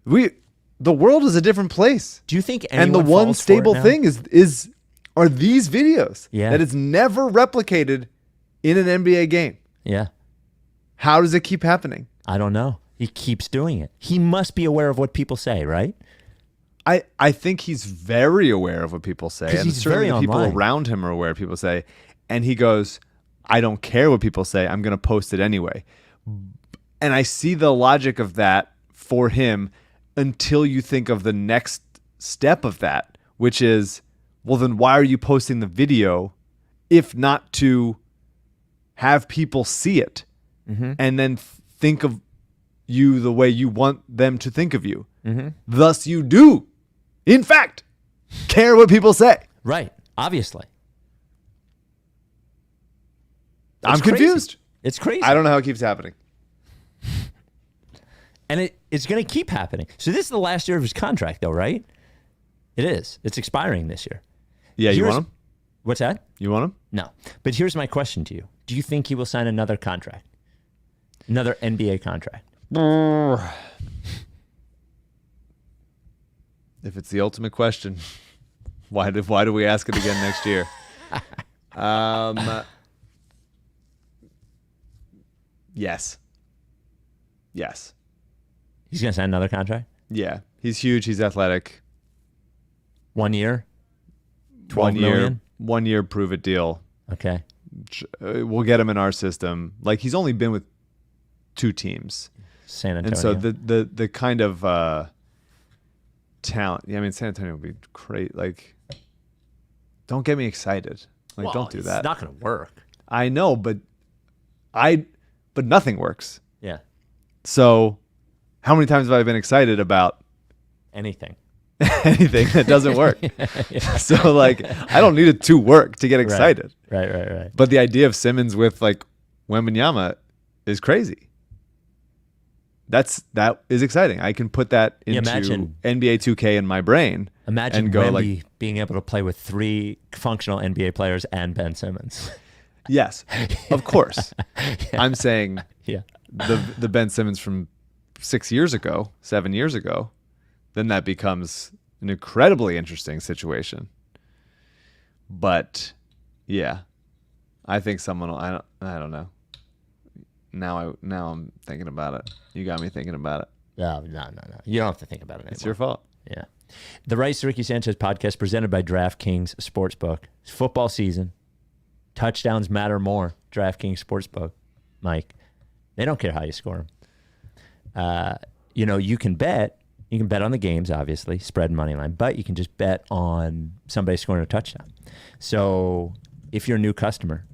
The world is a different place. Do you think and the anyone one falls for stable it now? thing are these videos that is never replicated in an NBA game? Yeah. How does it keep happening? I don't know. He keeps doing it. He must be aware of what people say, right? I think he's very aware of what people say. 'Cause And he's certainly very the people online. around him are aware of what people say. And he goes, I don't care what people say. I'm going to post it anyway. And I see the logic of that for him until you think of the next step of that, which is, well, then why are you posting the video if not to have people see it and then think of you the way you want them to think of you? Thus, you do, in fact, care what people say. Right. Obviously. I'm crazy. confused. It's crazy. I don't know how it keeps happening. And it's going to keep happening. So this is the last year of his contract, though, right? It is. It's expiring this year. Yeah, you want him? What's that? You want him? No. But here's my question to you. Do you think he will sign another contract? Another NBA contract? If it's the ultimate question, why do we ask it again next year? Yes. Yes. He's going to sign another contract? Yeah. He's huge. He's athletic. 1 year? 12 million? 1 year prove it deal. Okay. We'll get him in our system. Like, he's only been with 2 teams. San Antonio. And so the kind of talent. Yeah, I mean, San Antonio would be great. Like, don't get me excited. Like, don't do that. It's not going to work. I know, but nothing works. Yeah. So, how many times have I been excited about anything that doesn't work? Yeah. So, like, I don't need it to work to get excited. Right. But the idea of Simmons with like Wembanyama is crazy. That is exciting. I can put that into NBA 2K in my brain. Imagine and go Wemby being able to play with 3 functional NBA players and Ben Simmons. Yes, of course. Yeah. I'm saying the Ben Simmons from 7 years ago, then that becomes an incredibly interesting situation. But yeah, I think someone will, I don't know. Now I'm thinking about it. You got me thinking about it. No. You don't have to think about it anymore. It's your fault. Yeah. The Rice to Ricky Sanchez podcast presented by Draftkings Sportsbook. It's football season. Touchdowns matter more. Draftkings Sportsbook. Mike, they don't care how you score them. You can bet on the games, obviously, spread and money line, but you can just bet on somebody scoring a touchdown. So if you're a new customer,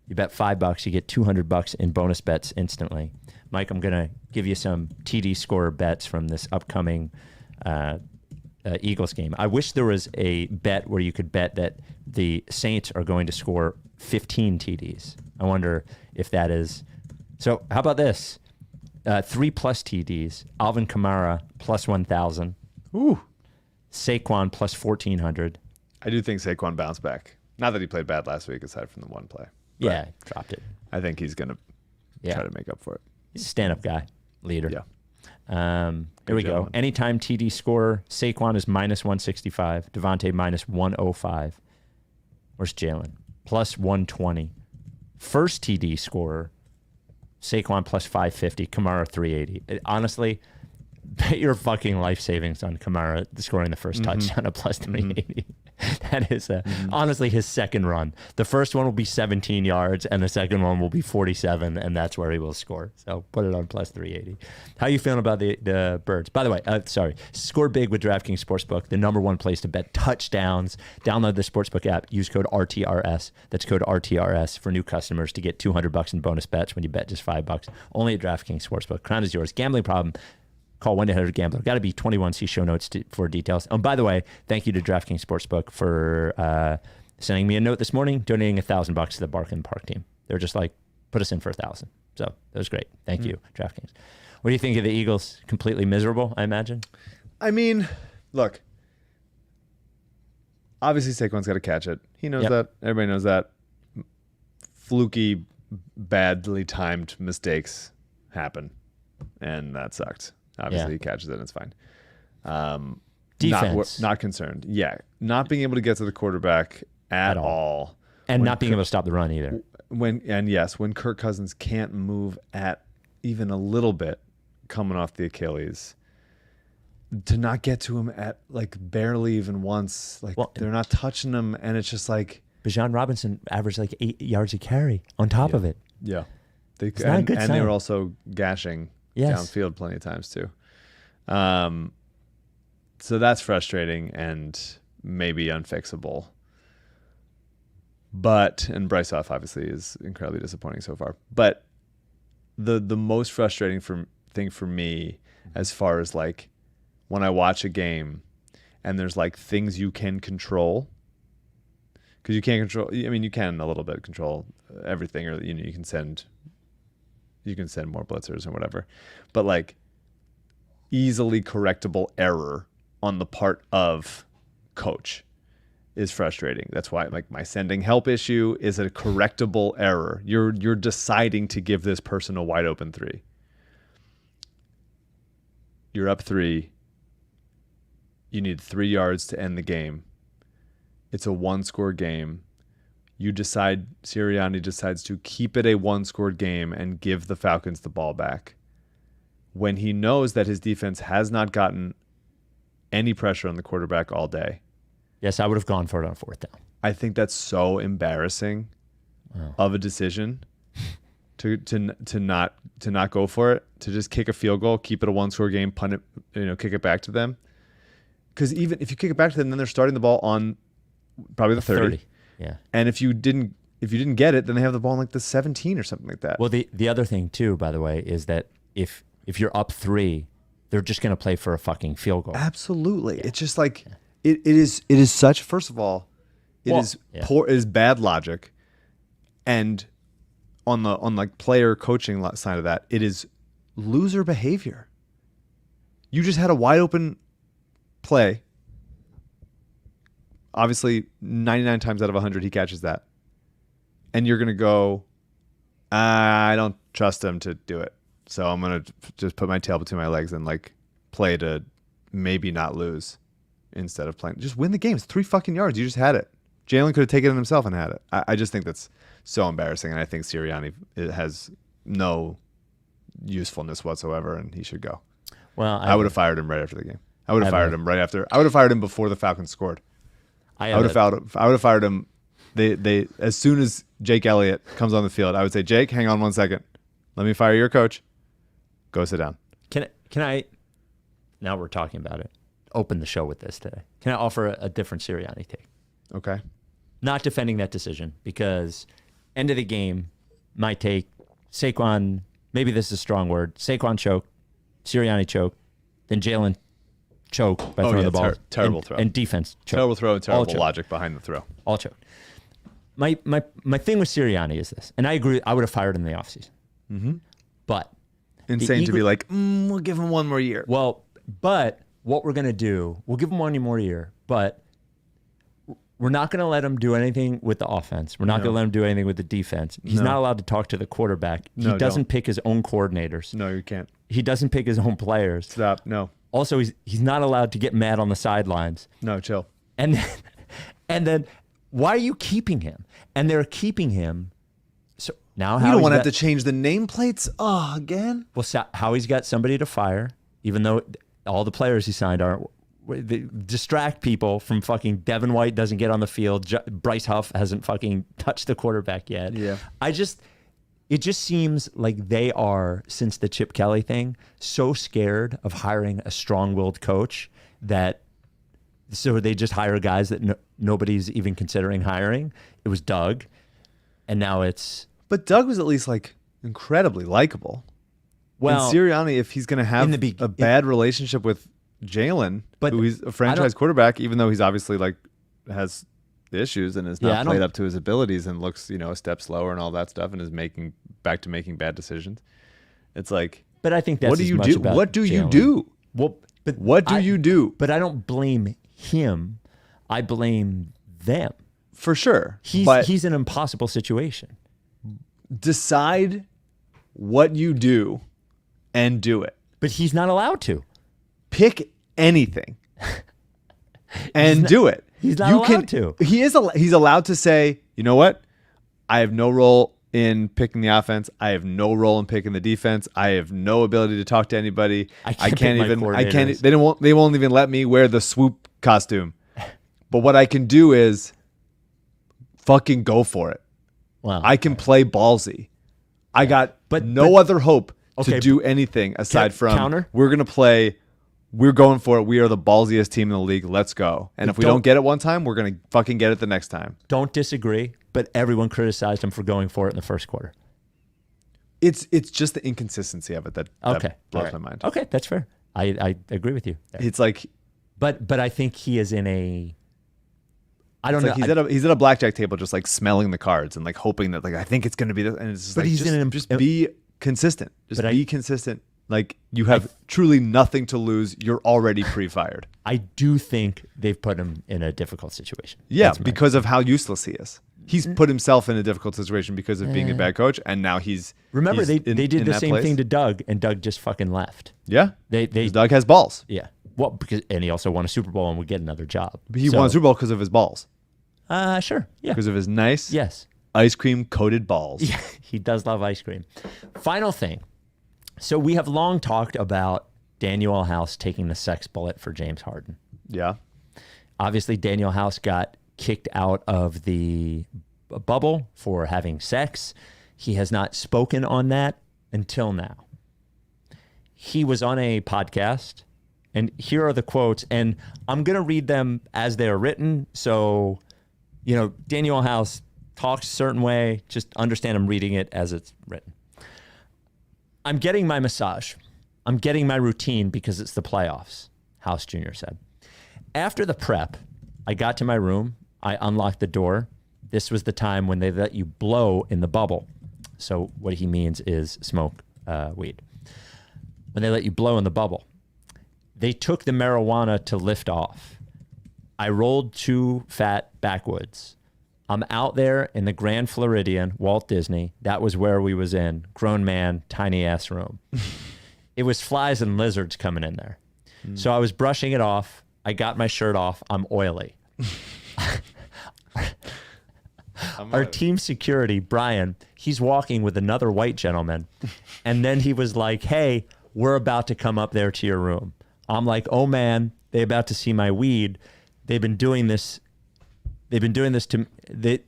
you bet $5, you get $200 in bonus bets instantly. Mike, I'm going to give you some TD scorer bets from this upcoming Eagles game. I wish there was a bet where you could bet that the Saints are going to score 15 TDs. I wonder if that is. So how about this? 3+ TDs. Alvin Kamara plus 1,000. Ooh. Saquon plus 1,400. I do think Saquon bounced back. Not that he played bad last week, aside from the one play. Yeah, dropped it. I think he's going to try to make up for it. He's a stand-up guy, leader. Yeah. Here we go. Anytime TD scorer, Saquon is minus 165. Devontae minus 105. Where's Jalen? Plus 120. First TD scorer, Saquon plus 550. Kamara 380. Honestly, bet your fucking life savings on Kamara scoring the first touchdown at plus 380. That is honestly his second run. The first one will be 17 yards, and the second one will be 47, and that's where he will score. So put it on plus 380. How you feeling about the Birds? By the way, score big with DraftKings Sportsbook, the #1 place to bet touchdowns. Download the Sportsbook app. Use code RTRS. That's code RTRS for new customers to get $200 in bonus bets when you bet just $5. Only at DraftKings Sportsbook. Crown is yours. Gambling problem? Call 1-800-GAMBLER. Got to be 21. See show notes for details. And by the way, thank you to DraftKings Sportsbook for sending me a note this morning, donating $1,000 to the Bark and Park team. They're just like, put us in for 1,000. So that was great. Thank you, DraftKings. What do you think of the Eagles? Completely miserable, I imagine. I mean, look. Obviously, Saquon's got to catch it. He knows that. Everybody knows that. Fluky, badly timed mistakes happen, and that sucked. Obviously, he catches it and it's fine. Defense. Not concerned. Yeah. Not being able to get to the quarterback at all. And not being able to stop the run either. When Kirk Cousins can't move at even a little bit coming off the Achilles, to not get to him at like barely even once. Like they're not touching him, and it's just like Bijan Robinson averaged like 8 yards a carry on top of it. Yeah. They were also gashing downfield plenty of times too. So that's frustrating and maybe unfixable. And Bryce Huff obviously is incredibly disappointing so far. But the most frustrating thing for me, as far as like when I watch a game and there's like things you can control, because you can't control. I mean, you can a little bit control everything, or you can send more blitzers or whatever, but like easily correctable error on the part of coach is frustrating. That's why like my sending help issue is a correctable error. You're deciding to give this person a wide open 3. You're up 3. You need 3 yards to end the game. It's a 1-score game. Sirianni decides to keep it a 1-scored game and give the Falcons the ball back when he knows that his defense has not gotten any pressure on the quarterback all day. Yes, I would have gone for it on 4th down. I think that's so embarrassing of a decision to not go for it, to just kick a field goal, keep it a 1-score game, punt it, kick it back to them. Because even if you kick it back to them, then they're starting the ball on probably the 30. Yeah. And if you didn't get it, then they have the ball in like the 17 or something like that. Well, the other thing too, by the way, is that if you're up 3, they're just going to play for a fucking field goal. Absolutely. Yeah. It's just like it is such, first of all, it is bad logic, and on like player coaching side of that, it is loser behavior. You just had a wide open play. Obviously, 99 times out of 100, he catches that. And you're going to go, I don't trust him to do it. So I'm going to just put my tail between my legs and like play to maybe not lose instead of playing. Just win the game. It's 3 fucking yards. You just had it. Jalen could have taken it himself and had it. I just think that's so embarrassing. And I think Sirianni has no usefulness whatsoever, and he should go. Well, I would have fired him right after the game. I would have fired him before the Falcons scored. I would have fired him. They as soon as Jake Elliott comes on the field, I would say, Jake, hang on 1 second. Let me fire your coach. Go sit down. Can I? Now we're talking about it. Open the show with this today. Can I offer a different Sirianni take? Okay. Not defending that decision, because end of the game, my take, Saquon. Maybe this is a strong word. Saquon choke, Sirianni choke, then Jalen choke by throwing the ball. Terrible throw. And defense choke. Terrible throw and terrible logic behind the throw. All choke. My thing with Sirianni is this, and I agree, I would have fired him in the offseason. Mm-hmm. But insane to be like, we'll give him one more year. Well, but what we're going to do, we'll give him one more year, but we're not going to let him do anything with the offense. We're not going to let him do anything with the defense. He's not allowed to talk to the quarterback. He doesn't pick his own coordinators. No, you can't. He doesn't pick his own players. Stop. No. Also, he's not allowed to get mad on the sidelines. No, chill. And then why are you keeping him? And they're keeping him. So now you don't want to have to change the nameplates again? Well, Howie's got somebody to fire, even though all the players he signed aren't. They distract people from fucking Devin White doesn't get on the field. Bryce Huff hasn't fucking touched the quarterback yet. Yeah. It just seems like they are, since the Chip Kelly thing, so scared of hiring a strong-willed coach so they just hire guys that nobody's even considering hiring. It was Doug, and now it's... But Doug was at least like incredibly likable. Well, and Sirianni, if he's going to have a bad relationship with Jalen, who he's a franchise quarterback, even though he's obviously like has issues and is not played up to his abilities and looks, a step slower and all that stuff and is making bad decisions. It's like, but I think that's what do you do? What do you do? Well, but what do you do? But I don't blame him. I blame them. For sure. He's in an impossible situation. Decide what you do and do it. But he's not allowed to. Pick anything and do it. He's not allowed to. He's allowed to say, you know what? I have no role in picking the offense. I have no role in picking the defense. I have no ability to talk to anybody. I can't even. They won't even let me wear the swoop costume. But what I can do is fucking go for it. Wow. I can play ballsy. I got no other hope to do anything aside from counter? We're going for it. We are the ballsiest team in the league. Let's go. And if we don't get it one time, we're going to fucking get it the next time. Don't disagree, but everyone criticized him for going for it in the first quarter. It's just the inconsistency of it that blows my mind. Okay, that's fair. I agree with you there. It's like... But I think he is in a... I don't know. Like he's at a blackjack table just like smelling the cards and like hoping that like I think it's going to be this. And it's just just be consistent. Just be consistent. Like you have truly nothing to lose. You're already pre-fired. I do think they've put him in a difficult situation. Yeah, because of how useless he is. He's put himself in a difficult situation because of being a bad coach, and now he's... Remember, they did the same thing to Doug, and Doug just fucking left. Yeah, Doug has balls. Yeah. Well, and he also won a Super Bowl and would get another job. He won a Super Bowl because of his balls. Sure. Yeah. Because of his nice ice cream coated balls. Yeah, he does love ice cream. Final thing. So we have long talked about Danuel House taking the sex bullet for James Harden. Yeah. Obviously, Danuel House got kicked out of the bubble for having sex. He has not spoken on that until now. He was on a podcast, and here are the quotes, and I'm going to read them as they're written. So, Danuel House talks a certain way. Just understand I'm reading it as it's written. I'm getting my massage. I'm getting my routine because it's the playoffs, House Jr. said. After the prep, I got to my room. I unlocked the door. This was the time when they let you blow in the bubble. So what he means is smoke weed. When they let you blow in the bubble. They took the marijuana to lift off. I rolled too fat backwoods. I'm out there in the Grand Floridian, Walt Disney. That was where we was in. Grown man, tiny ass room. It was flies and lizards coming in there. So I was brushing it off. I got my shirt off. I'm oily. Our team security, Brian, he's walking with another white gentleman. And then he was like, hey, we're about to come up there to your room. I'm like, oh man, they about to see my weed. They've been doing this. They've been doing this to they've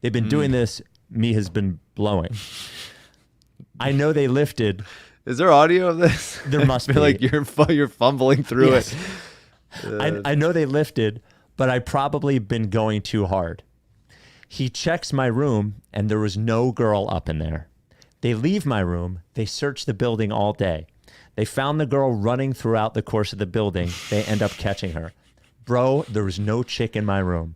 been doing this. Me has been blowing. I know they lifted. Is there audio of this? There must be. Like you're fumbling through it. I know they lifted, but I probably been going too hard. He checks my room, and there was no girl up in there. They leave my room. They search the building all day. They found the girl running throughout the course of the building. They end up catching her. Bro, there was no chick in my room.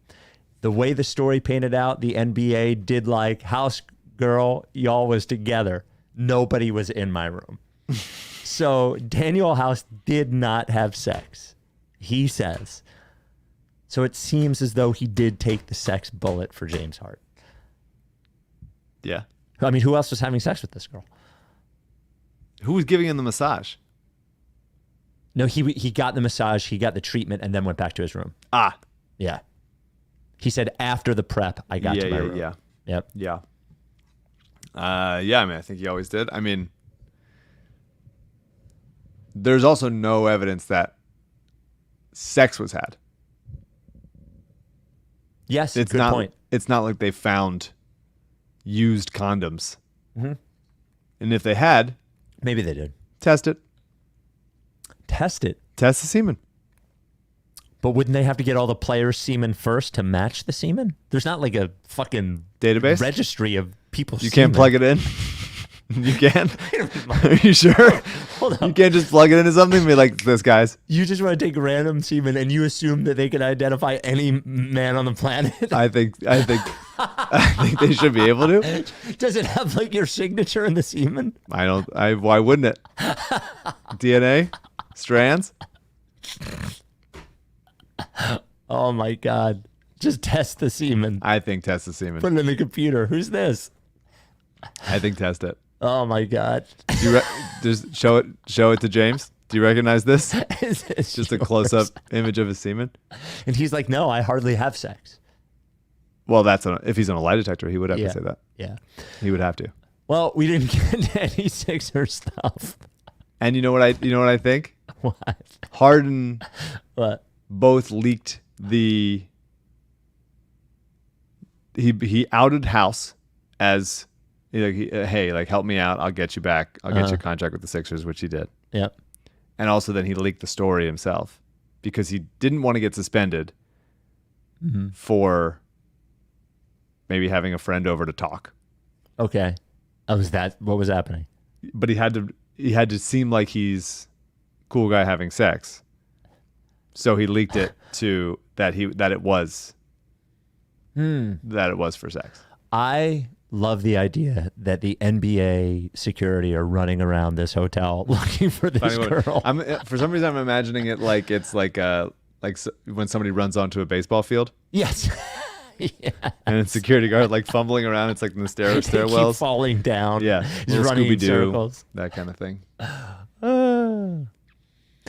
The way the story painted out, the NBA did like, house girl, y'all was together. Nobody was in my room. So Danuel House did not have sex, he says. So it seems as though he did take the sex bullet for James Hart. Yeah. I mean, who else was having sex with this girl? Who was giving him the massage? No, he got the massage, he got the treatment, and then went back to his room. Ah. Yeah. He said, after the prep, I got to my room. Yeah. Yep. Yeah. Yeah, I mean, I think he always did. I mean, there's also no evidence that sex was had. Yes, it's good not, point. It's not like they found used condoms. Mm-hmm. And if they had... Maybe they did. Test it. Test it? Test the semen. But wouldn't they have to get all the players' semen first to match the semen? There's not like a fucking... database? Registry of people's You semen. can't plug it in? You can? Are you sure? Hold on. You can't just plug it into something and be like, this, guys. You just want to take random semen and you assume that they can identify any man on the planet? I think they should be able to. Does it have like your signature in the semen? Why wouldn't it? DNA? Strands? Oh my God. Just test the semen. I think test the semen. Put it in the computer. Who's this? I think test it. Oh my God. Just show it to James. Do you recognize this? It's just a close-up image of his semen. And he's like, no, I hardly have sex. Well, if he's on a lie detector, he would have to say that. Yeah. He would have to. Well, we didn't get to any Sixer stuff. And you know what I think? What? Harden What? both leaked the he outed House as hey, like, help me out, I'll get you back. I'll get you a contract with the Sixers, which he did. Yep. And also then he leaked the story himself because he didn't want to get suspended for maybe having a friend over to talk. Okay. Oh, was that what was happening? But he had to seem like he's cool guy having sex. So he leaked it to that it was for sex. I love the idea that the NBA security are running around this hotel looking for this girl. For some reason, I'm imagining it like it's like when somebody runs onto a baseball field. Yes. Yeah. And it's security guard like fumbling around. It's like in the stairwells. Keep falling down. Yeah. He's running in circles. That kind of thing.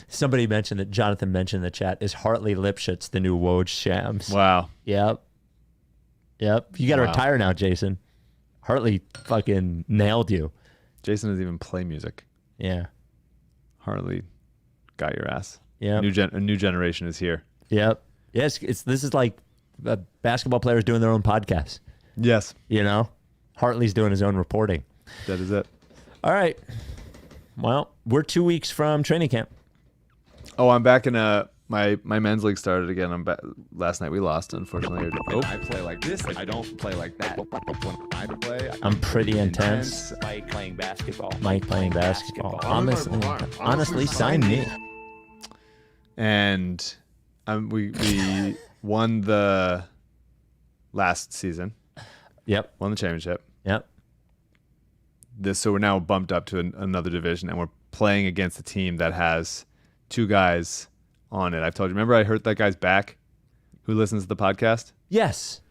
Somebody mentioned that Jonathan mentioned in the chat, is Hartley Lipschitz the new Woj Shams? Wow. Yep. You got to retire now, Jason. Hartley fucking nailed you. Jason doesn't even play music. Yeah. Hartley got your ass. Yeah. A new generation is here. Yep. Yes, this is like basketball players doing their own podcasts. Yes. You know? Hartley's doing his own reporting. That is it. All right. Well, we're 2 weeks from training camp. Oh, I'm back in my men's league started again. I'm back. Last night we lost, unfortunately. I play like this. I don't play like that. When I play, I'm pretty intense. Mike playing basketball. Honestly, sign me. And we won the last season. Yep. Won the championship. Yep. So we're now bumped up to another division, and we're playing against a team that has 2 guys on it. I've told you. Remember I hurt that guy's back who listens to the podcast? Yes.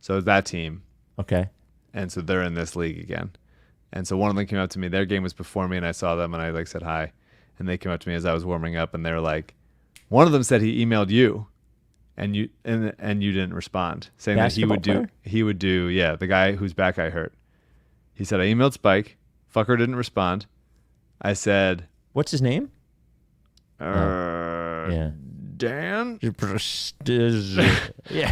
So it's that team. Okay. And so they're in this league again. And so one of them came up to me. Their game was before me, and I saw them, and I said hi. And they came up to me as I was warming up, and they were like, one of them said he emailed you, and you didn't respond, saying Basketball that he would do the guy whose back I hurt. He said I emailed Spike. Fucker didn't respond. I said, what's his name? Dan? Yeah.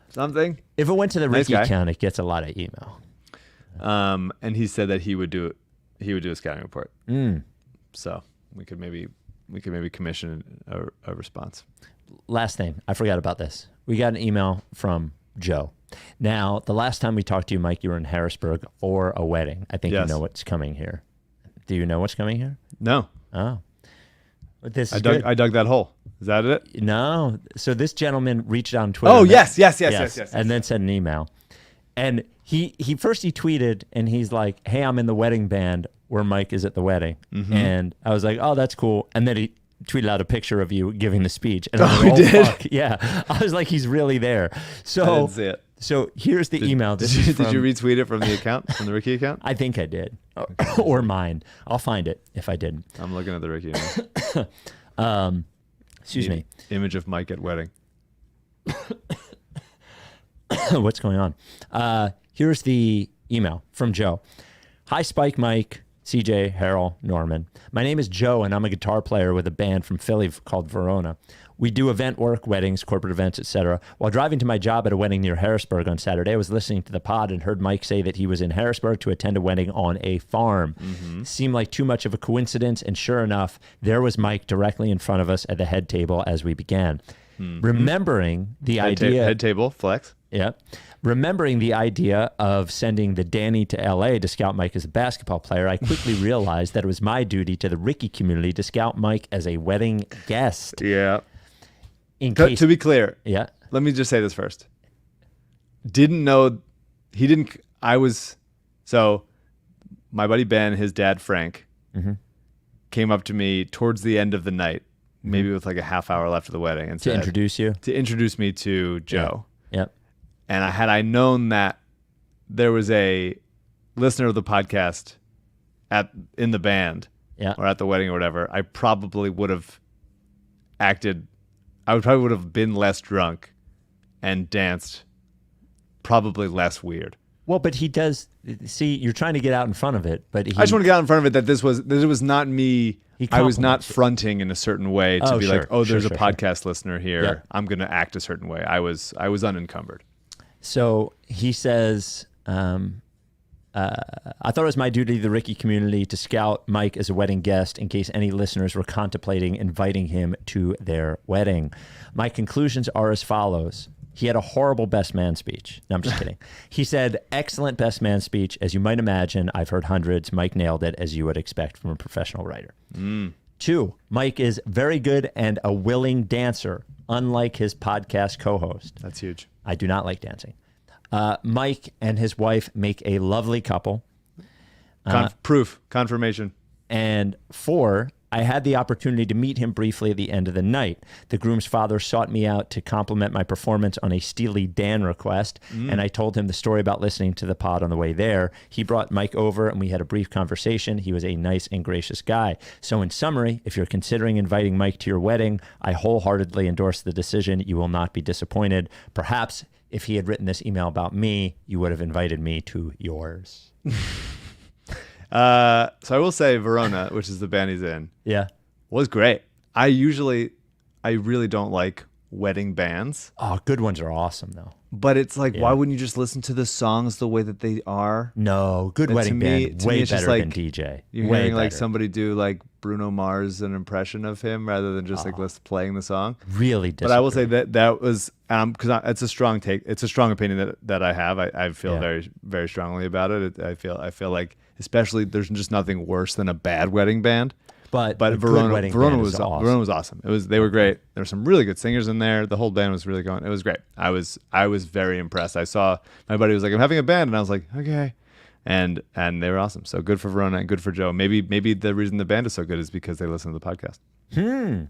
Something. If it went to the Nice Ricky guy. account, it gets a lot of email. And he said that he would do a scouting report. So we could maybe commission a response. Last thing, I forgot about this. We got an email from Joe. Now, the last time we talked to you, Mike, you were in Harrisburg for a wedding. I think you know what's coming here. Do you know what's coming here? No. Oh. But this I dug that hole. Is that it? No. So this gentleman reached out on Twitter. Oh, yes. And then sent an email. And he tweeted, and he's like, hey, I'm in the wedding band where Mike is at the wedding. Mm-hmm. And I was like, oh, that's cool. And then he tweeted out a picture of you giving the speech. And I was like, he did? Fuck. Yeah. I was like, he's really there. So, I didn't see it. So here's the email. Did you retweet it from the account, from the Ricky account? I think I did. Or mine. I'll find it if I didn't. I'm looking at the Ricky email. Excuse me. Image of Mike at wedding. What's going on? Here's the email from Joe. Hi, Spike, Mike, CJ, Harold, Norman. My name is Joe, and I'm a guitar player with a band from Philly called Verona. We do event work, weddings, corporate events, etc. While driving to my job at a wedding near Harrisburg on Saturday, I was listening to the pod and heard Mike say that he was in Harrisburg to attend a wedding on a farm. Mm-hmm. Seemed like too much of a coincidence, and sure enough, there was Mike directly in front of us at the head table as we began. Mm-hmm. Remembering the idea... Head table, flex. Yeah. Remembering the idea of sending the Danny to LA to scout Mike as a basketball player, I quickly realized that it was my duty to the Ricky community to scout Mike as a wedding guest. Yeah. To be clear, yeah. Let me just say this first. Didn't know, he didn't, so my buddy Ben, his dad Frank, mm-hmm. came up to me towards the end of the night, maybe with like a half hour left of the wedding, and to introduce me to Joe. Yeah. Yep. And had I known that there was a listener of the podcast in the band, or at the wedding or whatever, I probably would have been less drunk and danced probably less weird. Well, but he does, see, you're trying to get out in front of it, but I just want to get out in front of it that it was not me. I was not fronting in a certain way to be like, oh, there's a podcast listener here. Yeah. I'm going to act a certain way. I was unencumbered. So he says, I thought it was my duty to the Ricky community to scout Mike as a wedding guest in case any listeners were contemplating inviting him to their wedding. My conclusions are as follows. He had a horrible best man speech. No, I'm just kidding. He said, excellent best man speech. As you might imagine, I've heard hundreds. Mike nailed it, as you would expect from a professional writer. 2, Mike is very good and a willing dancer, unlike his podcast co-host. That's huge. I do not like dancing. Mike and his wife make a lovely couple. Confirmation. And 4, I had the opportunity to meet him briefly at the end of the night. The groom's father sought me out to compliment my performance on a Steely Dan request, and I told him the story about listening to the pod on the way there. He brought Mike over, and we had a brief conversation. He was a nice and gracious guy. So in summary, if you're considering inviting Mike to your wedding, I wholeheartedly endorse the decision. You will not be disappointed. Perhaps if he had written this email about me, you would have invited me to yours. So I will say Verona, which is the band he's in, was great. I really don't like wedding bands. Oh, good ones are awesome though. But it's like, why wouldn't you just listen to the songs the way that they are? No, good wedding band, way better than DJ. You're hearing like somebody do like Bruno Mars an impression of him rather than just playing the song. Really disagree. But I will say that was because it's a strong take. It's a strong opinion that I have. I feel very, very strongly about it. I feel like especially there's just nothing worse than a bad wedding band. But Verona was awesome. They were great. There were some really good singers in there. The whole band was really going. It was great. I was very impressed. I saw my buddy was like, I'm having a band, and I was like, okay, and they were awesome. So good for Verona and good for Joe. Maybe the reason the band is so good is because they listen to the podcast.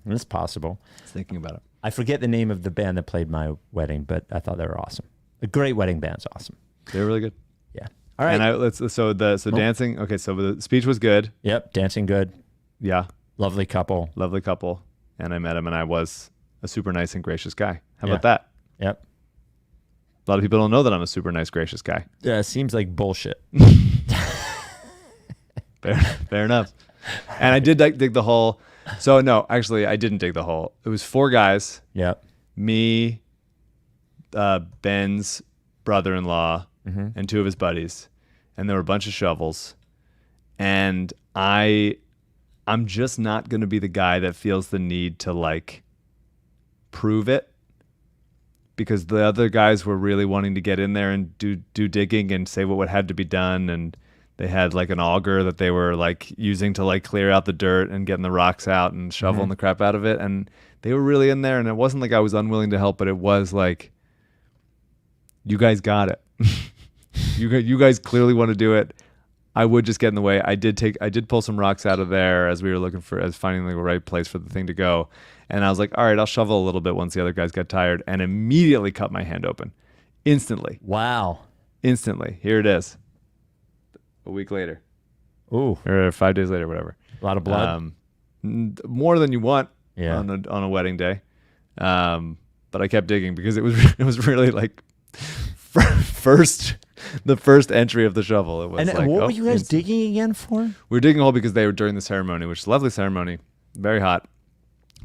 That's possible. I was thinking about it. I forget the name of the band that played my wedding, but I thought they were awesome. A great wedding band's awesome. They were really good. Yeah. All right. And dancing. Okay, so the speech was good. Yep, dancing good. Yeah. Lovely couple. And I met him, and I was a super nice and gracious guy. How about that? Yep. A lot of people don't know that I'm a super nice, gracious guy. Yeah, it seems like bullshit. Fair enough. And I did dig the hole. So, no, actually, I didn't dig the hole. It was 4 guys. Yep. Me, Ben's brother-in-law, and 2 of his buddies. And there were a bunch of shovels. And I'm just not going to be the guy that feels the need to like prove it because the other guys were really wanting to get in there and do digging and say what had to be done. And they had like an auger that they were like using to like clear out the dirt and getting the rocks out and shoveling the crap out of it. And they were really in there. And it wasn't like I was unwilling to help, but it was like, you guys got it. You guys clearly want to do it. I would just get in the way. I did pull some rocks out of there as we were looking as finding the right place for the thing to go. And I was like, all right, I'll shovel a little bit once the other guys got tired, and immediately cut my hand open. Instantly. Wow. Instantly. Here it is. A week later. Ooh. Or 5 days later, whatever. A lot of blood. More than you want on a wedding day. But I kept digging because it was really like the first entry of the shovel. It was and what were you guys digging again for? We were digging a hole because they were during the ceremony, which is a lovely ceremony, very hot,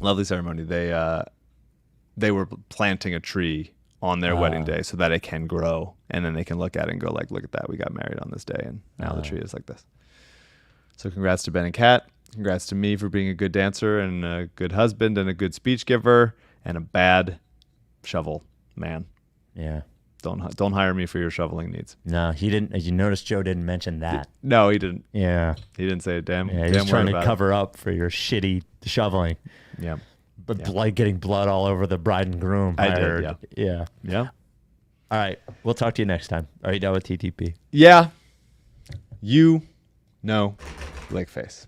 lovely ceremony. They were planting a tree on their wedding day so that it can grow, and then they can look at it and go like, look at that, we got married on this day, and now the tree is like this. So congrats to Ben and Kat. Congrats to me for being a good dancer and a good husband and a good speech giver and a bad shovel man. Yeah. Don't hire me for your shoveling needs. No, he didn't. You notice Joe didn't mention that. No, he didn't. Yeah. He didn't say a damn. Yeah, he's trying to cover up for your shitty shoveling. Yeah. But like getting blood all over the bride and groom. I did, yeah. Yeah. All right. We'll talk to you next time. Are you done with TTP? Yeah. You know Blakeface.